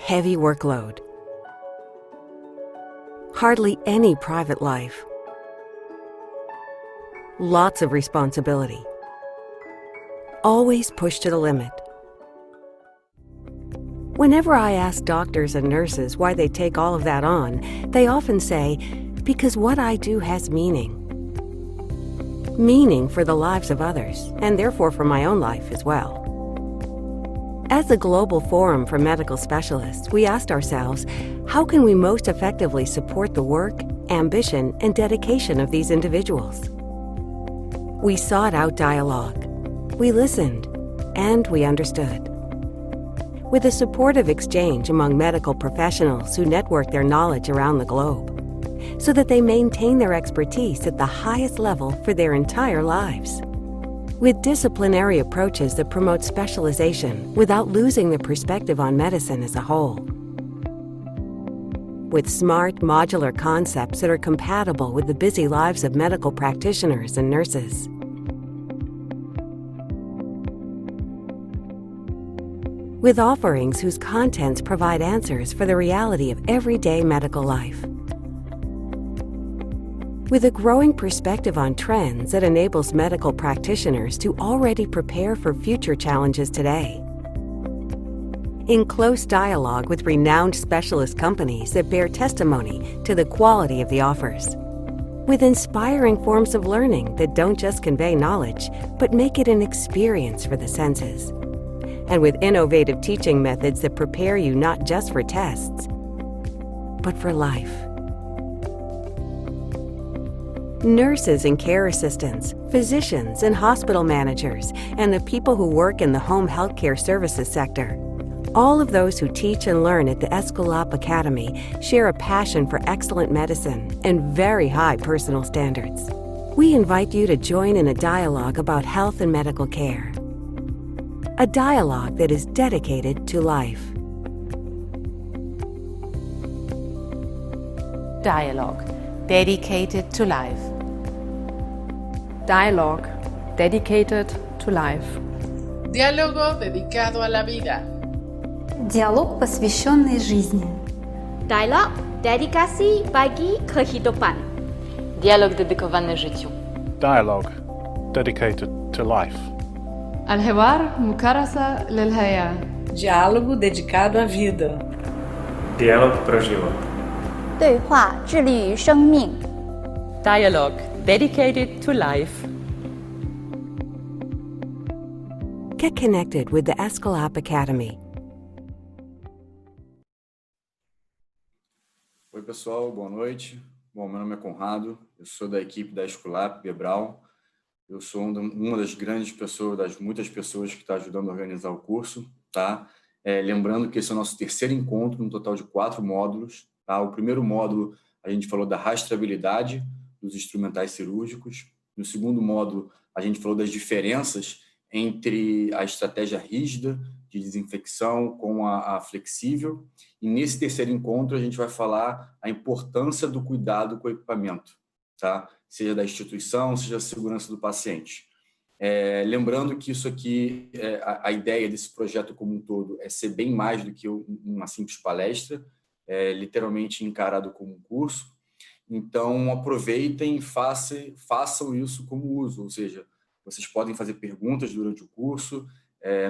heavy workload. Hardly any private life. Lots of responsibility. Always pushed to the limit. Whenever I ask doctors and nurses why they take all of that on, they often say, because what I do has meaning. Meaning for the lives of others, and therefore for my own life as well. As a global forum for medical specialists, we asked ourselves, how can we most effectively support the work, ambition, and dedication of these individuals? We sought out dialogue. We listened, and we understood. With a supportive exchange among medical professionals who network their knowledge around the globe, so that they maintain their expertise at the highest level for their entire lives. With disciplinary approaches that promote specialization without losing the perspective on medicine as a whole. With smart, modular concepts that are compatible with the busy lives of medical practitioners and nurses. With offerings whose contents provide answers for the reality of everyday medical life. With a growing perspective on trends that enables medical practitioners to already prepare for future challenges today. In close dialogue with renowned specialist companies that bear testimony to the quality of the offers. With inspiring forms of learning that don't just convey knowledge, but make it an experience for the senses. And with innovative teaching methods that prepare you not just for tests, but for life. Nurses and care assistants, physicians and hospital managers, and the people who work in the home healthcare services sector. All of those who teach and learn at the Esculape Academy share a passion for excellent medicine and very high personal standards. We invite you to join in a dialogue about health and medical care. A dialogue that is dedicated to life. Dialogue, dedicated to life. Dialogue, dedicated to life. Diálogo dedicado a la vida. Dialog посвященный жизни. Dialog dedikasi bagi kehidupan. Dialog dedykowany życiu. Dialogue dedicated to life. الحوار مكرسة للحياة. Diálogo dedicado à vida. Dialog pro život. 对话致力于生命。Dialogue dedicated to life. Get connected with the Esculape Academy. Oi pessoal, boa noite. Bom, meu nome é Conrado, eu sou da equipe da Esculape Bebral. Eu sou uma das grandes pessoas, das muitas pessoas que está ajudando a organizar o curso, tá? Lembrando que esse é o nosso terceiro encontro, um total de 4 módulos, tá? O primeiro módulo a gente falou da rastreabilidade dos instrumentais cirúrgicos. No segundo módulo a gente falou das diferenças entre a estratégia rígida de desinfecção com a flexível. E nesse terceiro encontro a gente vai falar a importância do cuidado com o equipamento, tá? Seja da instituição, seja da segurança do paciente. Lembrando que isso aqui, a ideia desse projeto como um todo é ser bem mais do que uma simples palestra, literalmente encarado como um curso. Então, aproveitem e façam isso como uso, ou seja, vocês podem fazer perguntas durante o curso.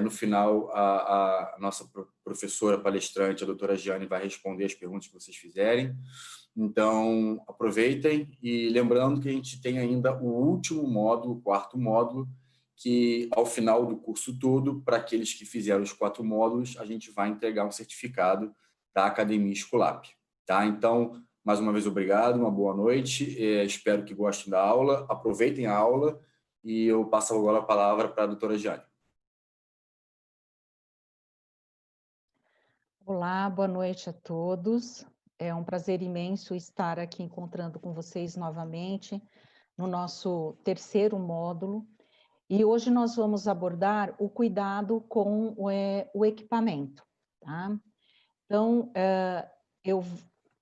No final, a nossa professora palestrante, a doutora Giane, vai responder as perguntas que vocês fizerem. Então, aproveitem e lembrando que a gente tem ainda o último módulo, o 4º módulo, que ao final do curso todo, para aqueles que fizeram os 4 módulos, a gente vai entregar um certificado da Academia Esculape, tá? Então, mais uma vez, obrigado, uma boa noite, espero que gostem da aula, aproveitem a aula e eu passo agora a palavra para a doutora Giane. Olá, boa noite a todos. É um prazer imenso estar aqui encontrando com vocês novamente no nosso terceiro módulo. E hoje nós vamos abordar o cuidado com o equipamento, tá? Então,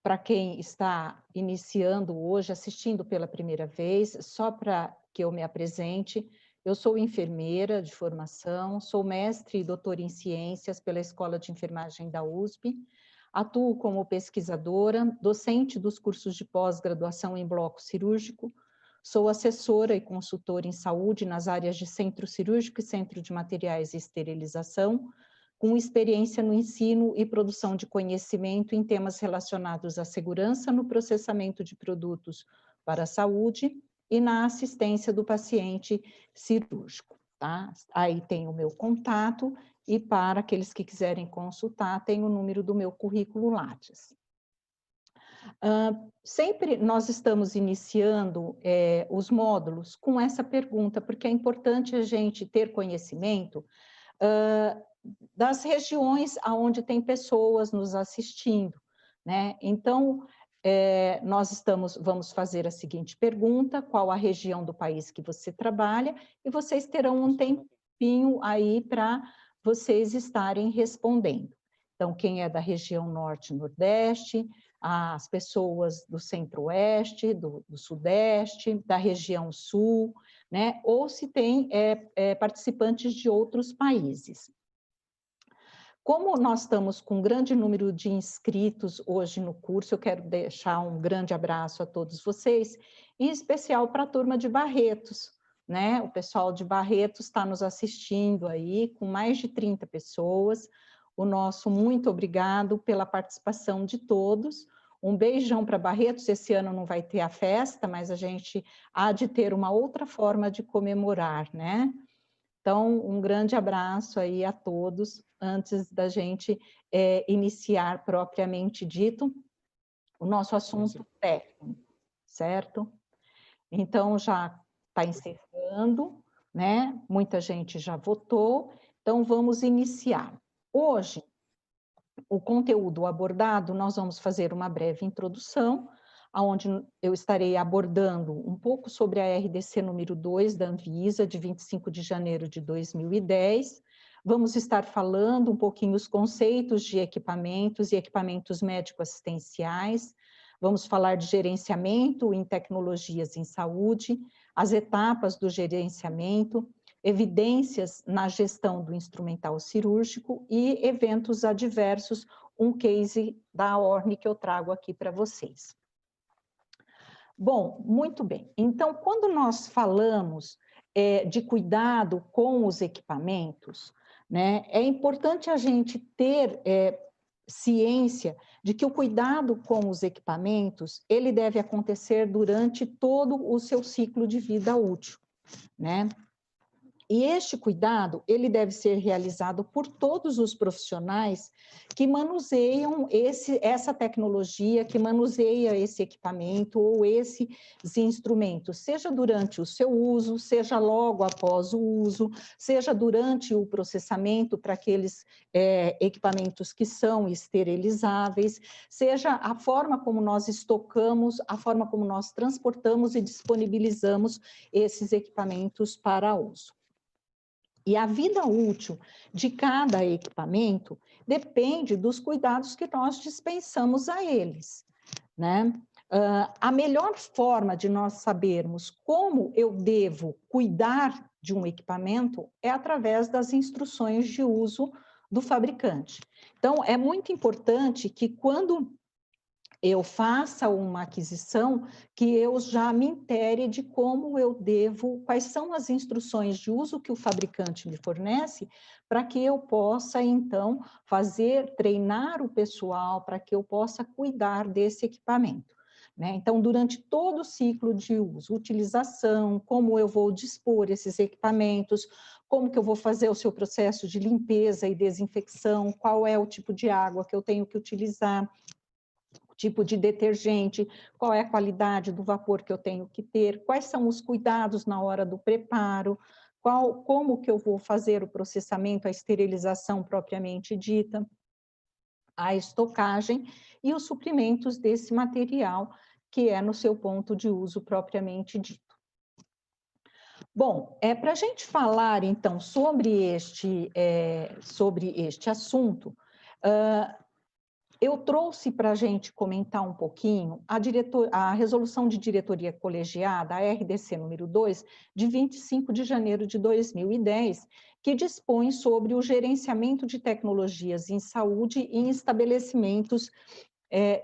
para quem está iniciando hoje, assistindo pela primeira vez, só para que eu me apresente, eu sou enfermeira de formação, sou mestre e doutora em ciências pela Escola de Enfermagem da USP, Atuo como pesquisadora, docente dos cursos de pós-graduação em bloco cirúrgico, sou assessora e consultora em saúde nas áreas de centro cirúrgico e centro de materiais e esterilização, com experiência no ensino e produção de conhecimento em temas relacionados à segurança no processamento de produtos para a saúde e na assistência do paciente cirúrgico, tá? Aí tem o meu contato e para aqueles que quiserem consultar, tem o número do meu currículo Lattes. Sempre nós estamos iniciando os módulos com essa pergunta, porque é importante a gente ter conhecimento das regiões onde tem pessoas nos assistindo, né? Então, vamos fazer a seguinte pergunta: qual a região do país que você trabalha? E vocês terão um tempinho aí para vocês estarem respondendo. Então, quem é da região norte e nordeste, as pessoas do centro-oeste, do sudeste, da região sul, né? Ou se tem participantes de outros países. Como nós estamos com um grande número de inscritos hoje no curso, eu quero deixar um grande abraço a todos vocês, em especial para a turma de Barretos, né? O pessoal de Barretos está nos assistindo aí, com mais de 30 pessoas. O nosso muito obrigado pela participação de todos. Um beijão para Barretos. Esse ano não vai ter a festa, mas a gente há de ter uma outra forma de comemorar, né? Então, um grande abraço aí a todos, antes da gente iniciar propriamente dito o nosso assunto técnico, certo? Então, já está encerrando, né? Muita gente já votou, então vamos iniciar. Hoje, o conteúdo abordado, nós vamos fazer uma breve introdução, onde eu estarei abordando um pouco sobre a RDC número 2 da Anvisa, de 25 de janeiro de 2010. Vamos estar falando um pouquinho os conceitos de equipamentos e equipamentos médico-assistenciais. Vamos falar de gerenciamento em tecnologias em saúde, as etapas do gerenciamento, evidências na gestão do instrumental cirúrgico e eventos adversos, um case da ORNI que eu trago aqui para vocês. Bom, muito bem. Então, quando nós falamos de cuidado com os equipamentos, né, é importante a gente ter ciência de que o cuidado com os equipamentos, ele deve acontecer durante todo o seu ciclo de vida útil, né? E este cuidado, ele deve ser realizado por todos os profissionais que manuseiam essa tecnologia, que manuseia esse equipamento ou esses instrumentos, seja durante o seu uso, seja logo após o uso, seja durante o processamento para aqueles equipamentos que são esterilizáveis, seja a forma como nós estocamos, a forma como nós transportamos e disponibilizamos esses equipamentos para uso. E a vida útil de cada equipamento depende dos cuidados que nós dispensamos a eles, né? A melhor forma de nós sabermos como eu devo cuidar de um equipamento é através das instruções de uso do fabricante. Então, é muito importante que quando eu faça uma aquisição, que eu já me intere de como eu devo, quais são as instruções de uso que o fabricante me fornece, para que eu possa, então, treinar o pessoal, para que eu possa cuidar desse equipamento, né? Então, durante todo o ciclo de uso, utilização, como eu vou dispor esses equipamentos, como que eu vou fazer o seu processo de limpeza e desinfecção, qual é o tipo de água que eu tenho que utilizar, tipo de detergente, qual é a qualidade do vapor que eu tenho que ter, quais são os cuidados na hora do preparo, como que eu vou fazer o processamento, a esterilização propriamente dita, a estocagem e os suprimentos desse material que é no seu ponto de uso propriamente dito. Bom, para a gente falar então sobre este assunto, eu trouxe para a gente comentar um pouquinho a resolução de diretoria colegiada, a RDC número 2, de 25 de janeiro de 2010, que dispõe sobre o gerenciamento de tecnologias em saúde e em estabelecimentos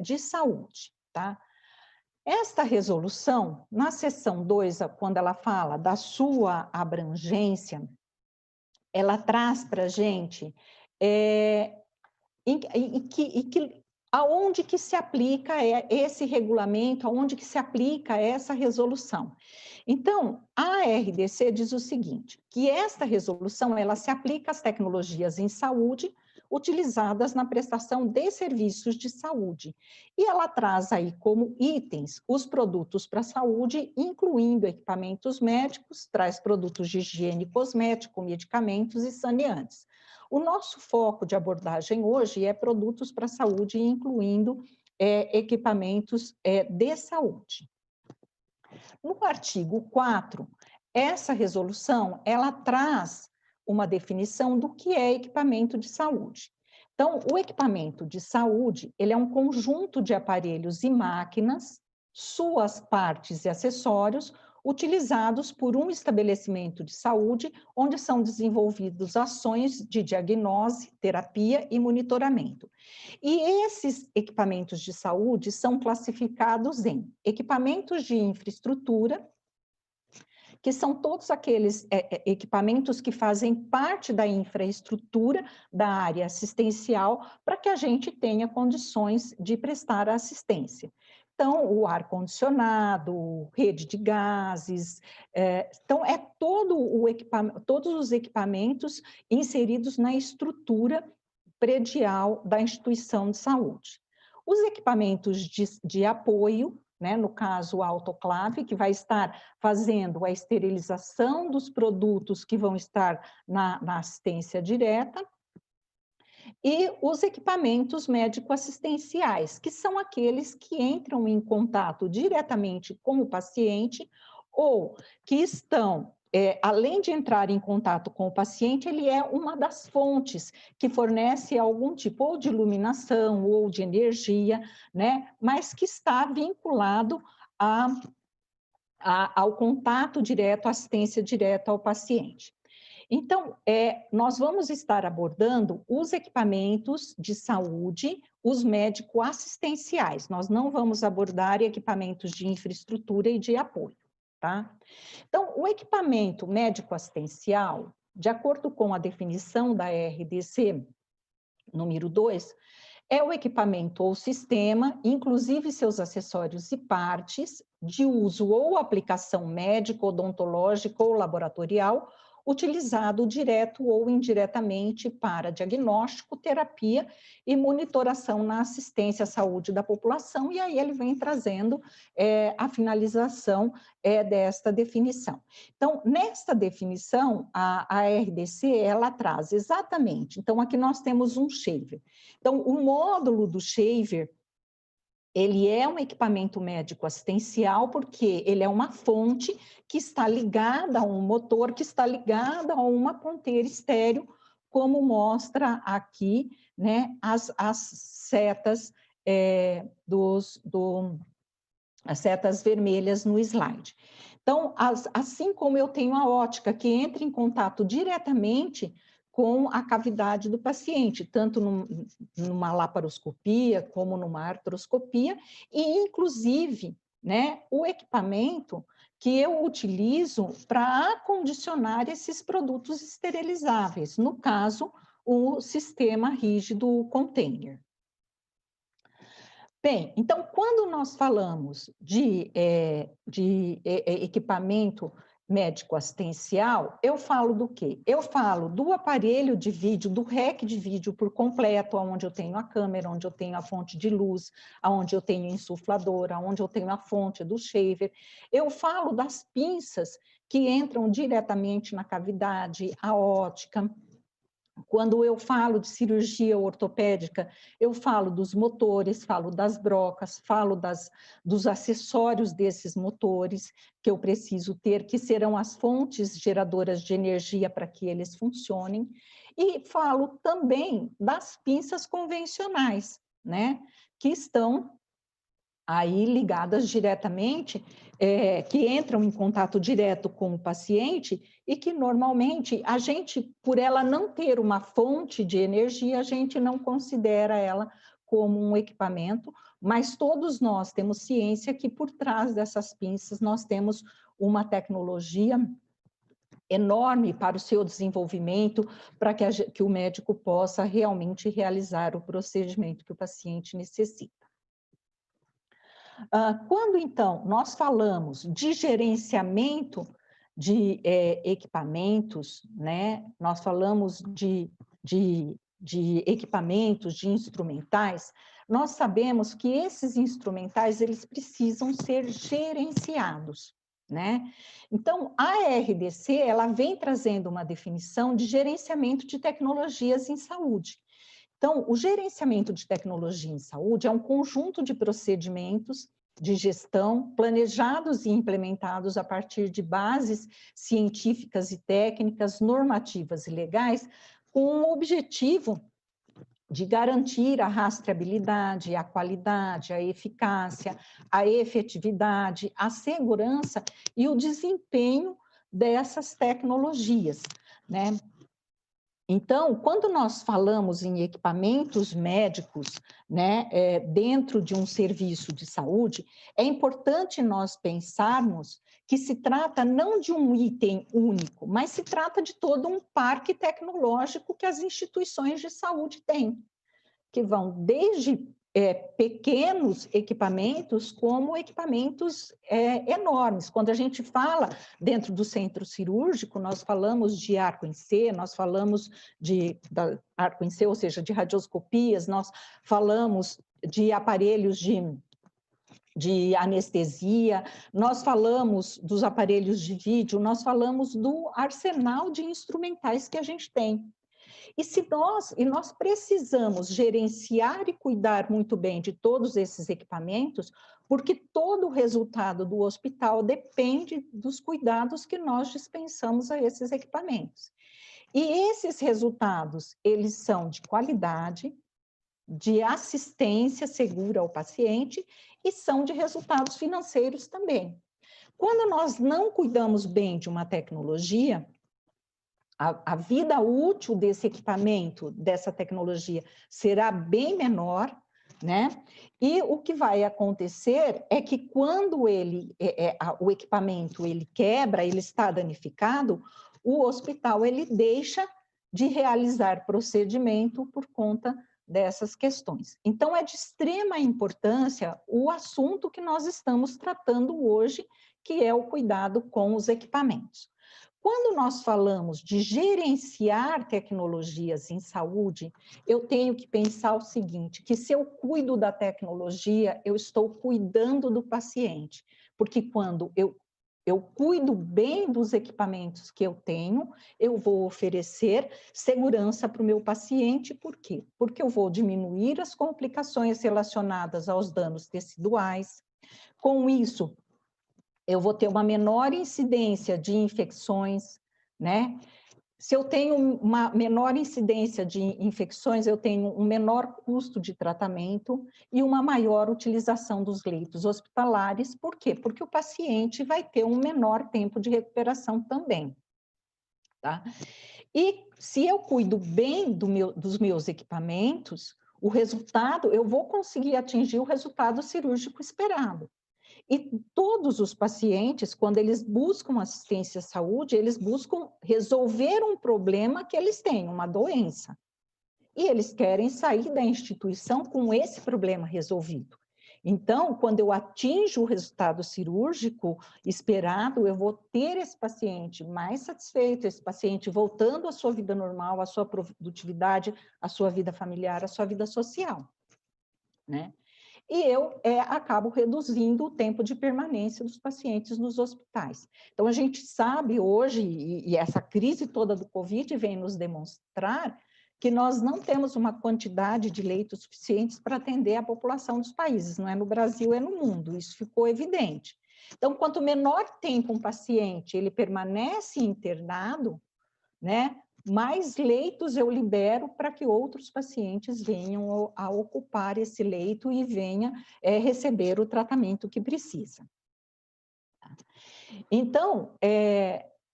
de saúde, tá? Esta resolução, na seção 2, quando ela fala da sua abrangência, ela traz para a gente aonde que se aplica esse regulamento, aonde que se aplica essa resolução. Então, a RDC diz o seguinte, que esta resolução, ela se aplica às tecnologias em saúde, utilizadas na prestação de serviços de saúde. E ela traz aí como itens os produtos para a saúde, incluindo equipamentos médicos, traz produtos de higiene cosmético, medicamentos e saneantes. O nosso foco de abordagem hoje é produtos para a saúde, incluindo equipamentos de saúde. No artigo 4, essa resolução, ela traz uma definição do que é equipamento de saúde. Então, o equipamento de saúde, ele é um conjunto de aparelhos e máquinas, suas partes e acessórios, utilizados por um estabelecimento de saúde, onde são desenvolvidas ações de diagnose, terapia e monitoramento. E esses equipamentos de saúde são classificados em equipamentos de infraestrutura, que são todos aqueles equipamentos que fazem parte da infraestrutura da área assistencial para que a gente tenha condições de prestar assistência. Então, o ar-condicionado, rede de gases, então todos os equipamentos inseridos na estrutura predial da instituição de saúde. Os equipamentos de apoio, né, no caso, a autoclave, que vai estar fazendo a esterilização dos produtos que vão estar na assistência direta, e os equipamentos médico-assistenciais, que são aqueles que entram em contato diretamente com o paciente ou que estão, além de entrar em contato com o paciente, ele é uma das fontes que fornece algum tipo ou de iluminação ou de energia, né, mas que está vinculado ao contato direto, à assistência direta ao paciente. Então, nós vamos estar abordando os equipamentos de saúde, os médico-assistenciais. Nós não vamos abordar equipamentos de infraestrutura e de apoio, tá? Então, o equipamento médico-assistencial, de acordo com a definição da RDC número 2, é o equipamento ou sistema, inclusive seus acessórios e partes, de uso ou aplicação médica, odontológica ou laboratorial, utilizado direto ou indiretamente para diagnóstico, terapia e monitoração na assistência à saúde da população, e aí ele vem trazendo a finalização desta definição. Então, nesta definição, a RDC, ela traz exatamente, então aqui nós temos um shaver. Então, o módulo do shaver, ele é um equipamento médico assistencial porque ele é uma fonte que está ligada a um motor, que está ligada a uma ponteira estéreo, como mostra aqui, né, as setas, as setas vermelhas no slide. Então, assim como eu tenho a ótica que entra em contato diretamente com a cavidade do paciente, tanto numa laparoscopia como numa artroscopia, e inclusive, né, o equipamento que eu utilizo para acondicionar esses produtos esterilizáveis, no caso, o sistema rígido container. Bem, então, quando nós falamos de equipamento médico-assistencial, eu falo do quê? Eu falo do aparelho de vídeo, do REC de vídeo por completo, onde eu tenho a câmera, onde eu tenho a fonte de luz, onde eu tenho o insuflador, onde eu tenho a fonte do shaver. Eu falo das pinças que entram diretamente na cavidade, a ótica. Quando eu falo de cirurgia ortopédica, eu falo dos motores, falo das brocas, falo dos acessórios desses motores que eu preciso ter, que serão as fontes geradoras de energia para que eles funcionem, e falo também das pinças convencionais, né, que estão aí ligadas diretamente, que entram em contato direto com o paciente e que normalmente a gente, por ela não ter uma fonte de energia, a gente não considera ela como um equipamento, mas todos nós temos ciência que por trás dessas pinças nós temos uma tecnologia enorme para o seu desenvolvimento, para que o médico possa realmente realizar o procedimento que o paciente necessita. Quando, então, nós falamos de gerenciamento de equipamentos, né, nós falamos de equipamentos, de instrumentais, nós sabemos que esses instrumentais, eles precisam ser gerenciados, né? Então, a RDC, ela vem trazendo uma definição de gerenciamento de tecnologias em saúde. Então, o gerenciamento de tecnologia em saúde é um conjunto de procedimentos de gestão planejados e implementados a partir de bases científicas e técnicas, normativas e legais, com o objetivo de garantir a rastreabilidade, a qualidade, a eficácia, a efetividade, a segurança e o desempenho dessas tecnologias, né? Então, quando nós falamos em equipamentos médicos, né, dentro de um serviço de saúde, é importante nós pensarmos que se trata não de um item único, mas se trata de todo um parque tecnológico que as instituições de saúde têm, que vão desde pequenos equipamentos como equipamentos enormes. Quando a gente fala dentro do centro cirúrgico, nós falamos de arco em C, nós falamos da arco em C, ou seja, de radioscopias, nós falamos de aparelhos de anestesia, nós falamos dos aparelhos de vídeo, nós falamos do arsenal de instrumentais que a gente tem. E nós precisamos gerenciar e cuidar muito bem de todos esses equipamentos, porque todo o resultado do hospital depende dos cuidados que nós dispensamos a esses equipamentos. E esses resultados, eles são de qualidade, de assistência segura ao paciente e são de resultados financeiros também. Quando nós não cuidamos bem de uma tecnologia, a vida útil desse equipamento, dessa tecnologia, será bem menor, né? E o que vai acontecer é que quando o equipamento ele quebra, ele está danificado, o hospital ele deixa de realizar procedimento por conta dessas questões. Então, é de extrema importância o assunto que nós estamos tratando hoje, que é o cuidado com os equipamentos. Quando nós falamos de gerenciar tecnologias em saúde, eu tenho que pensar o seguinte, que se eu cuido da tecnologia, eu estou cuidando do paciente, porque quando eu cuido bem dos equipamentos que eu tenho, eu vou oferecer segurança para o meu paciente, por quê? Porque eu vou diminuir as complicações relacionadas aos danos teciduais, com isso, eu vou ter uma menor incidência de infecções, né? Se eu tenho uma menor incidência de infecções, eu tenho um menor custo de tratamento e uma maior utilização dos leitos hospitalares. Por quê? Porque o paciente vai ter um menor tempo de recuperação também, tá? E se eu cuido bem dos meus equipamentos, o resultado, eu vou conseguir atingir o resultado cirúrgico esperado. E todos os pacientes, quando eles buscam assistência à saúde, eles buscam resolver um problema que eles têm, uma doença. E eles querem sair da instituição com esse problema resolvido. Então, quando eu atinjo o resultado cirúrgico esperado, eu vou ter esse paciente mais satisfeito, esse paciente voltando à sua vida normal, à sua produtividade, à sua vida familiar, à sua vida social, né? E eu acabo reduzindo o tempo de permanência dos pacientes nos hospitais. Então, a gente sabe hoje, e essa crise toda do Covid vem nos demonstrar, que nós não temos uma quantidade de leitos suficientes para atender a população dos países, não é no Brasil, é no mundo, isso ficou evidente. Então, quanto menor tempo um paciente ele permanece internado, né, mais leitos eu libero para que outros pacientes venham a ocupar esse leito e venha receber o tratamento que precisa. Então,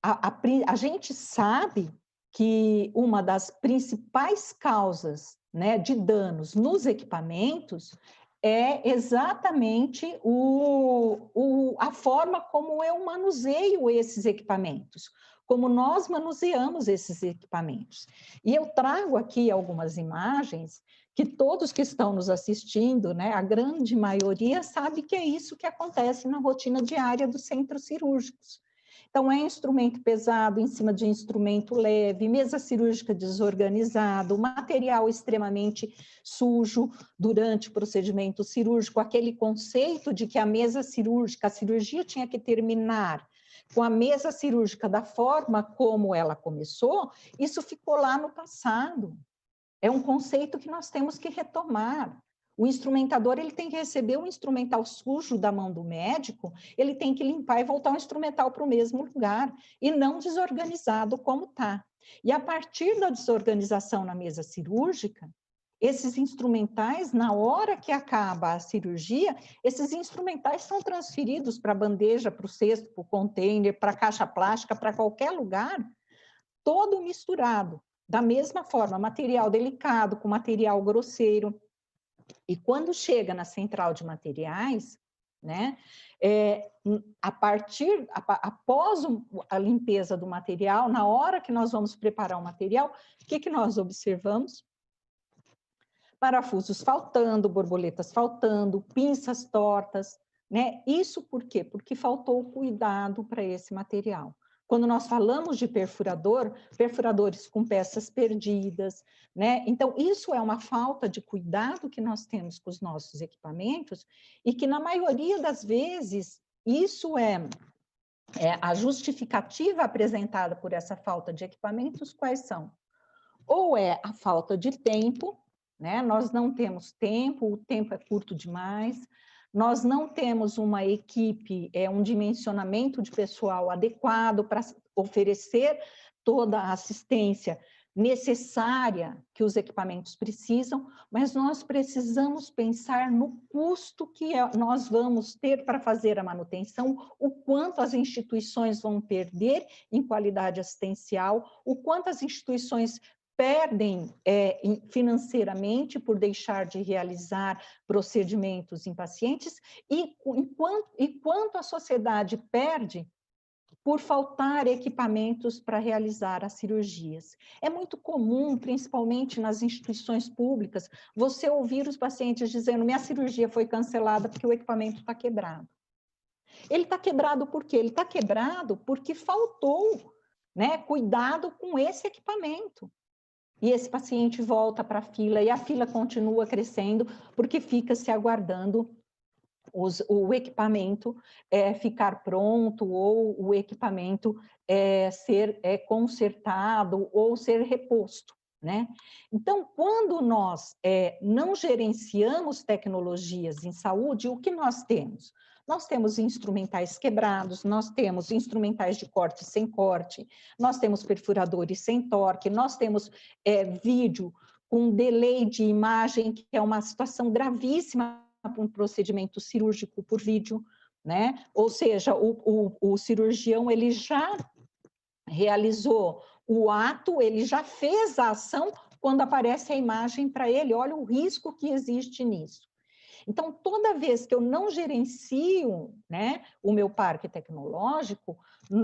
a gente sabe que uma das principais causas, né, de danos nos equipamentos é exatamente a forma como eu manuseio esses equipamentos, como nós manuseamos esses equipamentos. E eu trago aqui algumas imagens que todos que estão nos assistindo, né, a grande maioria sabe que é isso que acontece na rotina diária dos centros cirúrgicos. Então, é instrumento pesado em cima de instrumento leve, mesa cirúrgica desorganizada, material extremamente sujo durante o procedimento cirúrgico, aquele conceito de que a mesa cirúrgica, a cirurgia tinha que terminar com a mesa cirúrgica da forma como ela começou, isso ficou lá no passado. É um conceito que nós temos que retomar. O instrumentador ele tem que receber o instrumental sujo da mão do médico, ele tem que limpar e voltar o instrumental para o mesmo lugar, e não desorganizado como está. E a partir da desorganização na mesa cirúrgica, esses instrumentais, na hora que acaba a cirurgia, esses instrumentais são transferidos para a bandeja, para o cesto, para o container, para a caixa plástica, para qualquer lugar, todo misturado. Da mesma forma, material delicado com material grosseiro. E quando chega na central de materiais, né, após a limpeza do material, na hora que nós vamos preparar o material, o que nós observamos? Parafusos faltando, borboletas faltando, pinças tortas, né? Isso por quê? Porque faltou cuidado para esse material. Quando nós falamos de perfurador, perfuradores com peças perdidas, né? Então, isso é uma falta de cuidado que nós temos com os nossos equipamentos e que, na maioria das vezes, isso é a justificativa apresentada por essa falta de equipamentos, quais são? Ou é a falta de tempo, né? Nós não temos tempo, o tempo é curto demais, nós não temos uma equipe, um dimensionamento de pessoal adequado para oferecer toda a assistência necessária que os equipamentos precisam, mas nós precisamos pensar no custo que nós vamos ter para fazer a manutenção, o quanto as instituições vão perder em qualidade assistencial, o quanto as instituições perdem financeiramente por deixar de realizar procedimentos em pacientes e quanto a sociedade perde por faltar equipamentos para realizar as cirurgias. É muito comum, principalmente nas instituições públicas, você ouvir os pacientes dizendo: minha cirurgia foi cancelada porque o equipamento está quebrado. Ele está quebrado por quê? Ele está quebrado porque faltou, né, cuidado com esse equipamento. E esse paciente volta para a fila e a fila continua crescendo porque fica se aguardando o equipamento ficar pronto ou o equipamento ser consertado ou ser reposto, né? Então, quando nós não gerenciamos tecnologias em saúde, o que nós temos? Nós temos instrumentais quebrados, nós temos instrumentais de corte sem corte, nós temos perfuradores sem torque, nós temos vídeo com delay de imagem, que é uma situação gravíssima para um procedimento cirúrgico por vídeo, né? Ou seja, o cirurgião ele já realizou o ato, ele já fez a ação quando aparece a imagem para ele, olha o risco que existe nisso. Então, toda vez que eu não gerencio, né, o meu parque tecnológico,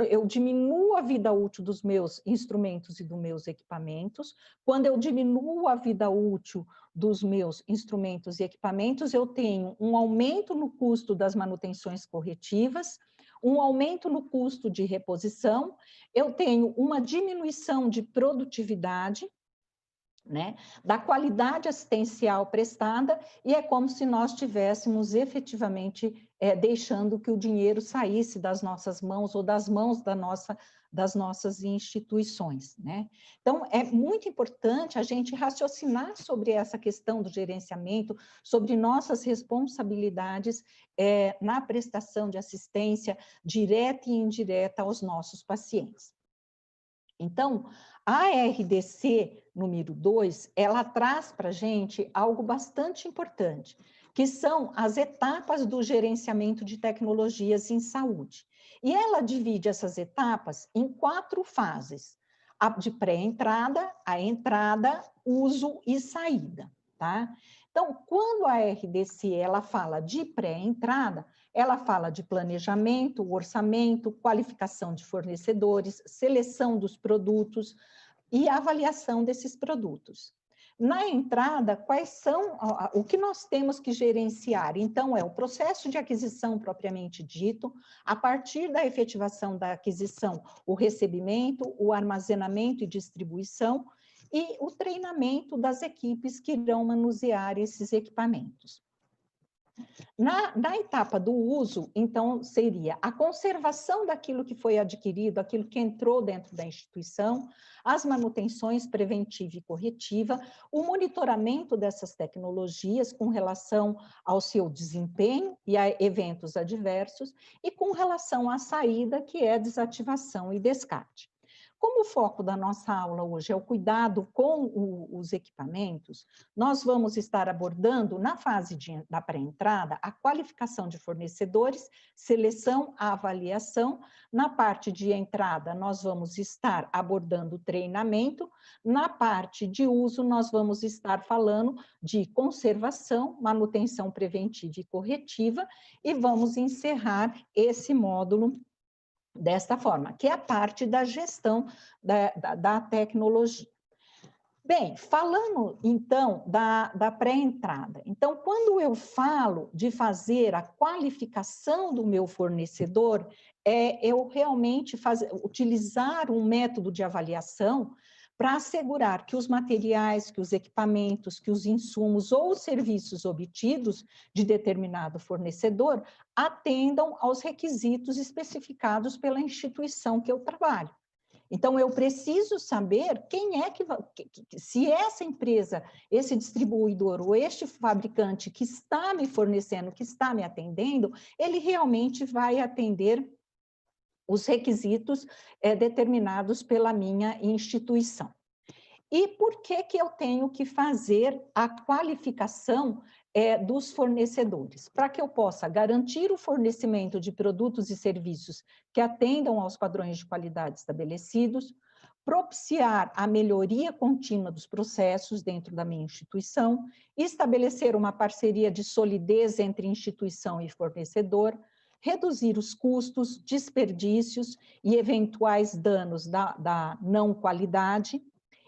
eu diminuo a vida útil dos meus instrumentos e dos meus equipamentos. Quando eu diminuo a vida útil dos meus instrumentos e equipamentos, eu tenho um aumento no custo das manutenções corretivas, um aumento no custo de reposição, eu tenho uma diminuição de produtividade, né, da qualidade assistencial prestada, e é como se nós estivéssemos efetivamente deixando que o dinheiro saísse das nossas mãos ou das mãos das nossas instituições, né? Então, é muito importante a gente raciocinar sobre essa questão do gerenciamento, sobre nossas responsabilidades na prestação de assistência direta e indireta aos nossos pacientes. Então, a RDC número 2, ela traz para a gente algo bastante importante, que são as etapas do gerenciamento de tecnologias em saúde. E ela divide essas etapas em 4 fases: a de pré-entrada, a entrada, uso e saída, tá? Então, quando a RDC ela fala de pré-entrada, ela fala de planejamento, orçamento, qualificação de fornecedores, seleção dos produtos e avaliação desses produtos. Na entrada, quais são o que nós temos que gerenciar? Então, é o processo de aquisição propriamente dito, a partir da efetivação da aquisição, o recebimento, o armazenamento e distribuição, e o treinamento das equipes que irão manusear esses equipamentos. Na etapa do uso, então, seria a conservação daquilo que foi adquirido, aquilo que entrou dentro da instituição, as manutenções preventiva e corretiva, o monitoramento dessas tecnologias com relação ao seu desempenho e a eventos adversos, e com relação à saída, que é desativação e descarte. Como o foco da nossa aula hoje é o cuidado com os equipamentos, nós vamos estar abordando, na fase da pré-entrada, a qualificação de fornecedores, seleção, a avaliação. Na parte de entrada, nós vamos estar abordando o treinamento. Na parte de uso, nós vamos estar falando de conservação, manutenção preventiva e corretiva, e vamos encerrar esse módulo desta forma, que é a parte da gestão da tecnologia. Bem, falando então da pré-entrada, então quando eu falo de fazer a qualificação do meu fornecedor, eu realmente utilizar um método de avaliação para assegurar que os materiais, que os equipamentos, que os insumos ou os serviços obtidos de determinado fornecedor atendam aos requisitos especificados pela instituição que eu trabalho. Então, eu preciso saber quem é se essa empresa, esse distribuidor ou este fabricante que está me fornecendo, que está me atendendo, ele realmente vai atender os requisitos determinados pela minha instituição. E por que eu tenho que fazer a qualificação dos fornecedores? Para que eu possa garantir o fornecimento de produtos e serviços que atendam aos padrões de qualidade estabelecidos, propiciar a melhoria contínua dos processos dentro da minha instituição, estabelecer uma parceria de solidez entre instituição e fornecedor, reduzir os custos, desperdícios e eventuais danos da não qualidade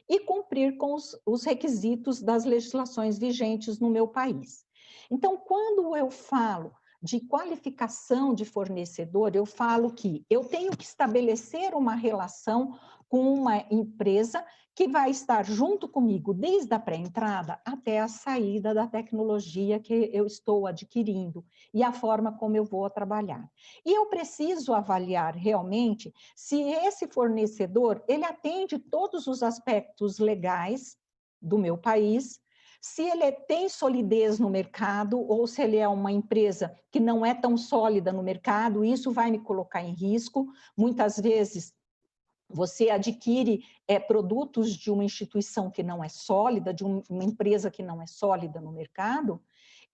e cumprir com os requisitos das legislações vigentes no meu país. Então, quando eu falo de qualificação de fornecedor, eu falo que eu tenho que estabelecer uma relação com uma empresa que vai estar junto comigo desde a pré-entrada até a saída da tecnologia que eu estou adquirindo e a forma como eu vou trabalhar. E eu preciso avaliar realmente se esse fornecedor, ele atende todos os aspectos legais do meu país, se ele tem solidez no mercado ou se ele é uma empresa que não é tão sólida no mercado, isso vai me colocar em risco. Muitas vezes você adquire produtos de uma instituição que não é sólida, de uma empresa que não é sólida no mercado,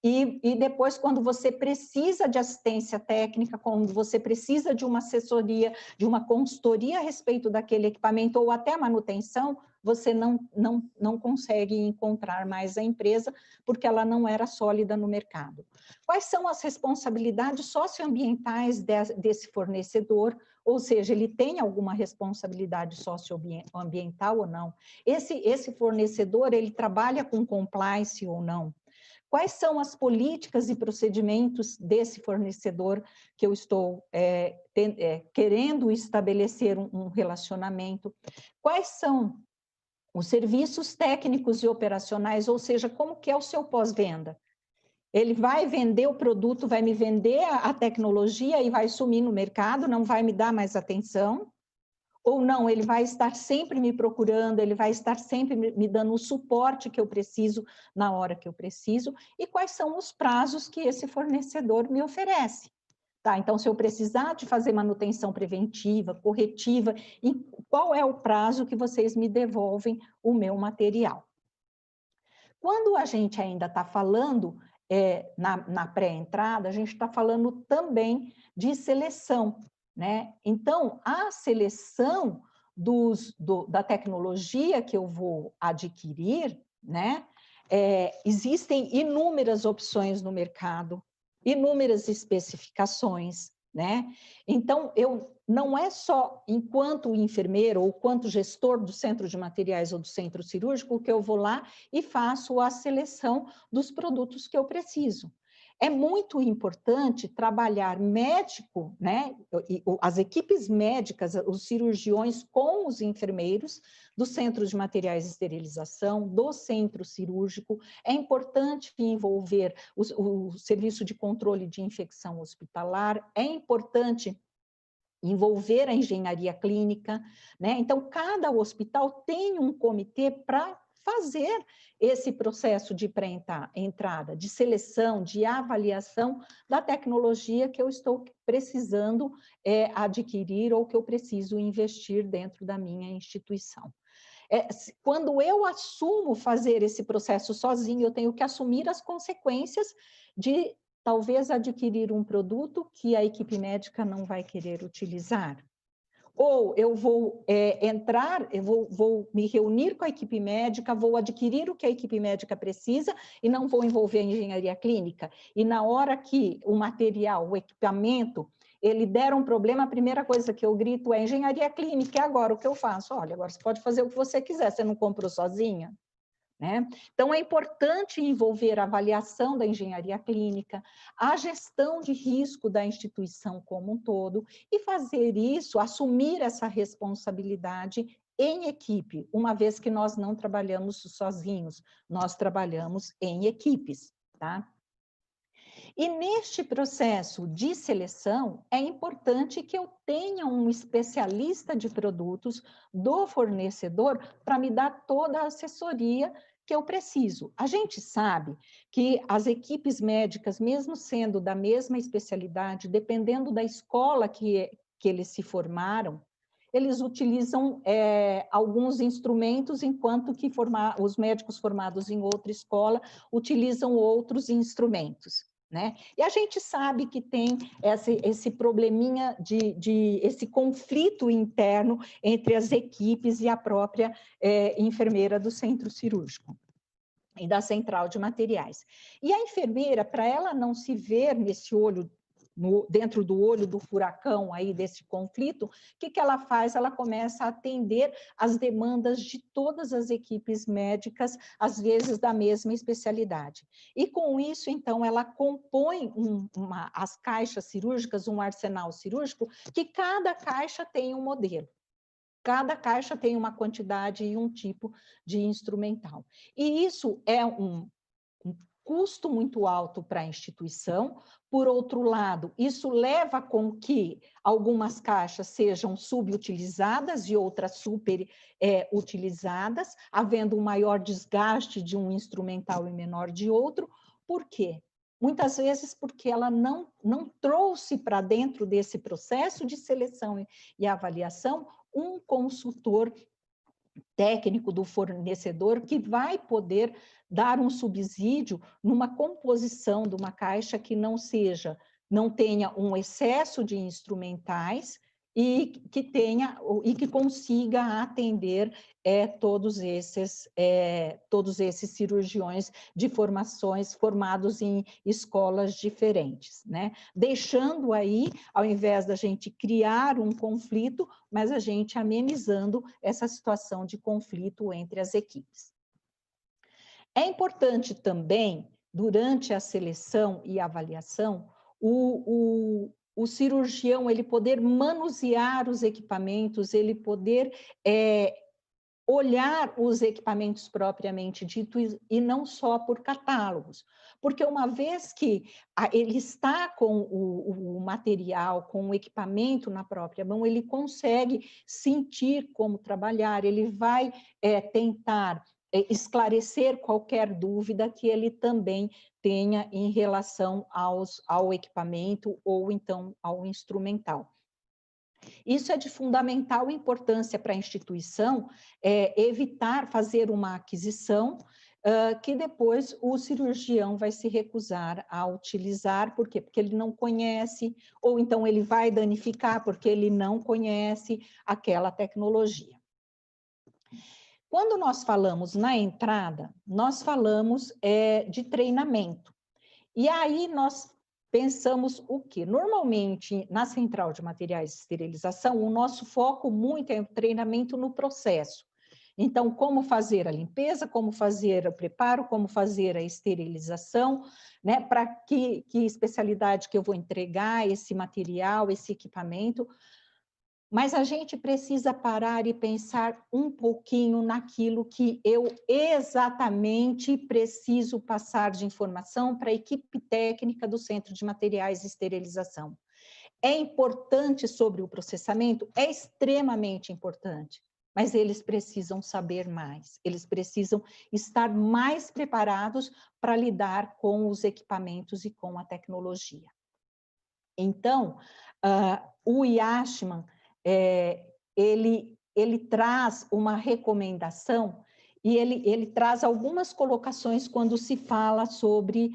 e depois, quando você precisa de assistência técnica, quando você precisa de uma assessoria, de uma consultoria a respeito daquele equipamento ou até manutenção, você não consegue encontrar mais a empresa porque ela não era sólida no mercado. Quais são as responsabilidades socioambientais desse fornecedor? Ou seja, ele tem alguma responsabilidade socioambiental ou não? Esse fornecedor, ele trabalha com compliance ou não? Quais são as políticas e procedimentos desse fornecedor que eu estou querendo estabelecer um relacionamento? Quais são os serviços técnicos e operacionais, ou seja, como que é o seu pós-venda? Ele vai vender o produto, vai me vender a tecnologia e vai sumir no mercado, não vai me dar mais atenção? Ou não, ele vai estar sempre me procurando, ele vai estar sempre me dando o suporte que eu preciso na hora que eu preciso? E quais são os prazos que esse fornecedor me oferece? Tá, então, se eu precisar de fazer manutenção preventiva, corretiva, qual é o prazo que vocês me devolvem o meu material. Quando a gente ainda está falando na pré-entrada, a gente está falando também de seleção, né? Então, a seleção da tecnologia que eu vou adquirir, né? Existem inúmeras opções no mercado, inúmeras especificações, né? Então, não é só enquanto enfermeiro ou quanto gestor do centro de materiais ou do centro cirúrgico que eu vou lá e faço a seleção dos produtos que eu preciso. É muito importante trabalhar médico, né? As equipes médicas, os cirurgiões com os enfermeiros do centro de materiais de esterilização, do centro cirúrgico. É importante envolver o serviço de controle de infecção hospitalar, é importante envolver a engenharia clínica, né? Então, cada hospital tem um comitê para fazer esse processo de pré-entrada, de seleção, de avaliação da tecnologia que eu estou precisando adquirir ou que eu preciso investir dentro da minha instituição. Quando eu assumo fazer esse processo sozinho, eu tenho que assumir as consequências de talvez adquirir um produto que a equipe médica não vai querer utilizar. Ou eu vou vou me reunir com a equipe médica, vou adquirir o que a equipe médica precisa e não vou envolver a engenharia clínica. E na hora que o material, o equipamento, ele der um problema, a primeira coisa que eu grito é engenharia clínica, e agora o que eu faço? Olha, agora você pode fazer o que você quiser, você não comprou sozinha? Né? Então, é importante envolver a avaliação da engenharia clínica, a gestão de risco da instituição como um todo, e fazer isso, assumir essa responsabilidade em equipe, uma vez que nós não trabalhamos sozinhos, nós trabalhamos em equipes, tá? E neste processo de seleção, é importante que eu tenha um especialista de produtos do fornecedor para me dar toda a assessoria que eu preciso. A gente sabe que as equipes médicas, mesmo sendo da mesma especialidade, dependendo da escola que eles se formaram, eles utilizam alguns instrumentos, enquanto que os médicos formados em outra escola utilizam outros instrumentos. Né? E a gente sabe que tem esse probleminha esse conflito interno entre as equipes e a própria enfermeira do centro cirúrgico e da central de materiais. E a enfermeira, para ela não se ver nesse olho, dentro do olho do furacão aí desse conflito, o que ela faz? Ela começa a atender as demandas de todas as equipes médicas, às vezes da mesma especialidade. E com isso, então, ela compõe as caixas cirúrgicas, um arsenal cirúrgico, que cada caixa tem um modelo. Cada caixa tem uma quantidade e um tipo de instrumental. E isso é um custo muito alto para a instituição. Por outro lado, isso leva com que algumas caixas sejam subutilizadas e outras superutilizadas, havendo um maior desgaste de um instrumental e menor de outro. Por quê? Muitas vezes porque ela não trouxe para dentro desse processo de seleção e avaliação um consultor técnico do fornecedor que vai poder dar um subsídio numa composição de uma caixa que não tenha um excesso de instrumentais e que consiga atender todos esses cirurgiões de formados em escolas diferentes, né? Deixando aí, ao invés da gente criar um conflito, mas a gente amenizando essa situação de conflito entre as equipes. É importante também, durante a seleção e avaliação, o cirurgião ele poder manusear os equipamentos, ele poder olhar os equipamentos propriamente dito e não só por catálogos. Porque uma vez que ele está com o material, com o equipamento na própria mão, ele consegue sentir como trabalhar, ele vai tentar esclarecer qualquer dúvida que ele também tenha em relação ao equipamento ou então ao instrumental. Isso é de fundamental importância para a instituição, evitar fazer uma aquisição que depois o cirurgião vai se recusar a utilizar. Por quê? Porque ele não conhece, ou então ele vai danificar porque ele não conhece aquela tecnologia. Quando nós falamos na entrada, nós falamos de treinamento. E aí nós pensamos o quê? Normalmente, na central de materiais de esterilização, o nosso foco muito é o treinamento no processo. Então, como fazer a limpeza, como fazer o preparo, como fazer a esterilização, né? Para que especialidade que eu vou entregar esse material, esse equipamento. Mas a gente precisa parar e pensar um pouquinho naquilo que eu exatamente preciso passar de informação para a equipe técnica do Centro de Materiais de Esterilização. É importante sobre o processamento? É extremamente importante, mas eles precisam saber mais, eles precisam estar mais preparados para lidar com os equipamentos e com a tecnologia. Então, o Yashman, ele traz uma recomendação e ele traz algumas colocações quando se fala sobre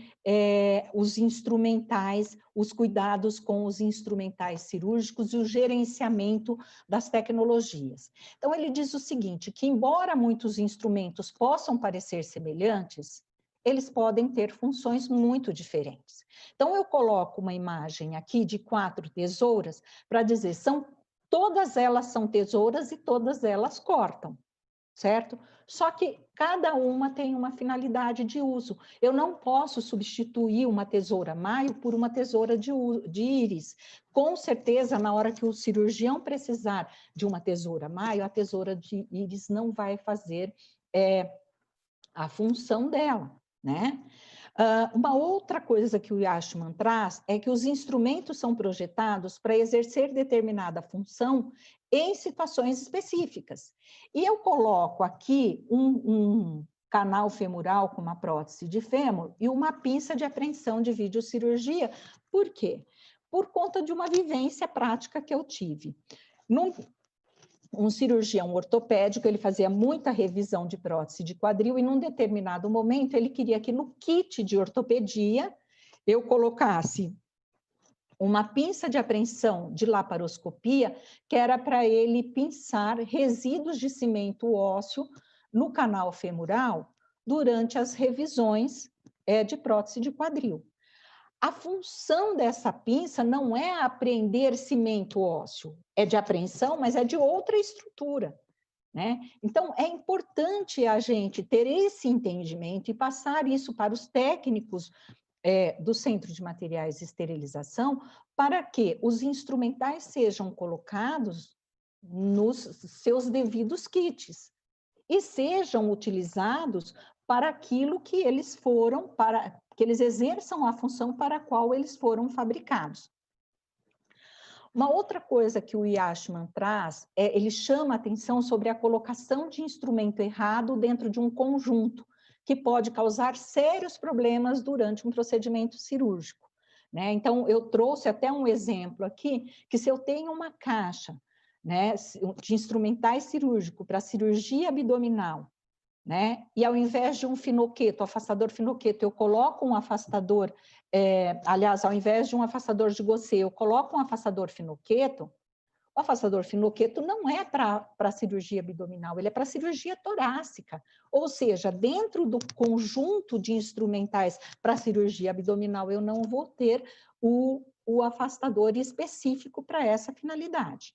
os instrumentais, os cuidados com os instrumentais cirúrgicos e o gerenciamento das tecnologias. Então, ele diz o seguinte, que embora muitos instrumentos possam parecer semelhantes, eles podem ter funções muito diferentes. Então, eu coloco uma imagem aqui de 4 tesouras para dizer, todas elas são tesouras e todas elas cortam, certo? Só que cada uma tem uma finalidade de uso. Eu não posso substituir uma tesoura maio por uma tesoura de íris. Com certeza, na hora que o cirurgião precisar de uma tesoura maio, a tesoura de íris não vai fazer a função dela, né? Uma outra coisa que o Yashman traz é que os instrumentos são projetados para exercer determinada função em situações específicas. E eu coloco aqui um canal femoral com uma prótese de fêmur e uma pinça de apreensão de videocirurgia. Por quê? Por conta de uma vivência prática que eu tive. Um cirurgião ortopédico, ele fazia muita revisão de prótese de quadril e num determinado momento ele queria que no kit de ortopedia eu colocasse uma pinça de apreensão de laparoscopia, que era para ele pinçar resíduos de cimento ósseo no canal femoral durante as revisões de prótese de quadril. A função dessa pinça não é apreender cimento ósseo, é de apreensão, mas é de outra estrutura, né? Então, é importante a gente ter esse entendimento e passar isso para os técnicos do Centro de Materiais de Esterilização, para que os instrumentais sejam colocados nos seus devidos kits e sejam utilizados para aquilo que eles foram, que eles exerçam a função para a qual eles foram fabricados. Uma outra coisa que o Yashman traz, ele chama a atenção sobre a colocação de instrumento errado dentro de um conjunto, que pode causar sérios problemas durante um procedimento cirúrgico, né? Então, eu trouxe até um exemplo aqui, que se eu tenho uma caixa, né, de instrumentais cirúrgicos para cirurgia abdominal, né? E ao invés de um finoqueto, afastador finoqueto, eu coloco um afastador, aliás, ao invés de um afastador de Gosset, eu coloco um afastador finoqueto. O afastador finoqueto não é para cirurgia abdominal, ele é para cirurgia torácica. Ou seja, dentro do conjunto de instrumentais para cirurgia abdominal, eu não vou ter o afastador específico para essa finalidade.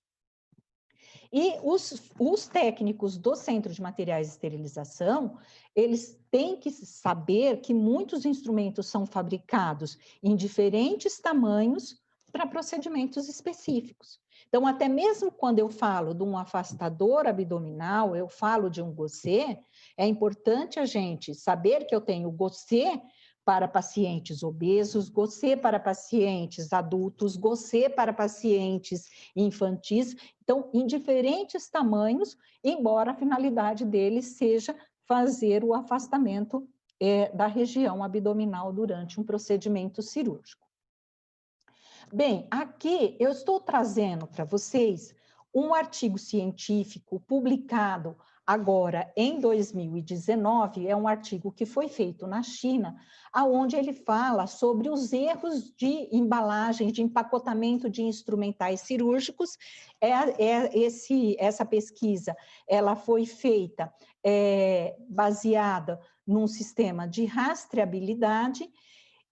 E os técnicos do Centro de Materiais de Esterilização, eles têm que saber que muitos instrumentos são fabricados em diferentes tamanhos para procedimentos específicos. Então, até mesmo quando eu falo de um afastador abdominal, eu falo de um Gosset, é importante a gente saber que eu tenho Gosset para pacientes obesos, Gosset para pacientes adultos, Gosset para pacientes infantis. Então, em diferentes tamanhos, embora a finalidade deles seja fazer o afastamento da região abdominal durante um procedimento cirúrgico. Bem, aqui eu estou trazendo para vocês um artigo científico publicado agora em 2019, é um artigo que foi feito na China, aonde ele fala sobre os erros de embalagem, de empacotamento de instrumentais cirúrgicos. Essa pesquisa ela foi feita baseada num sistema de rastreabilidade,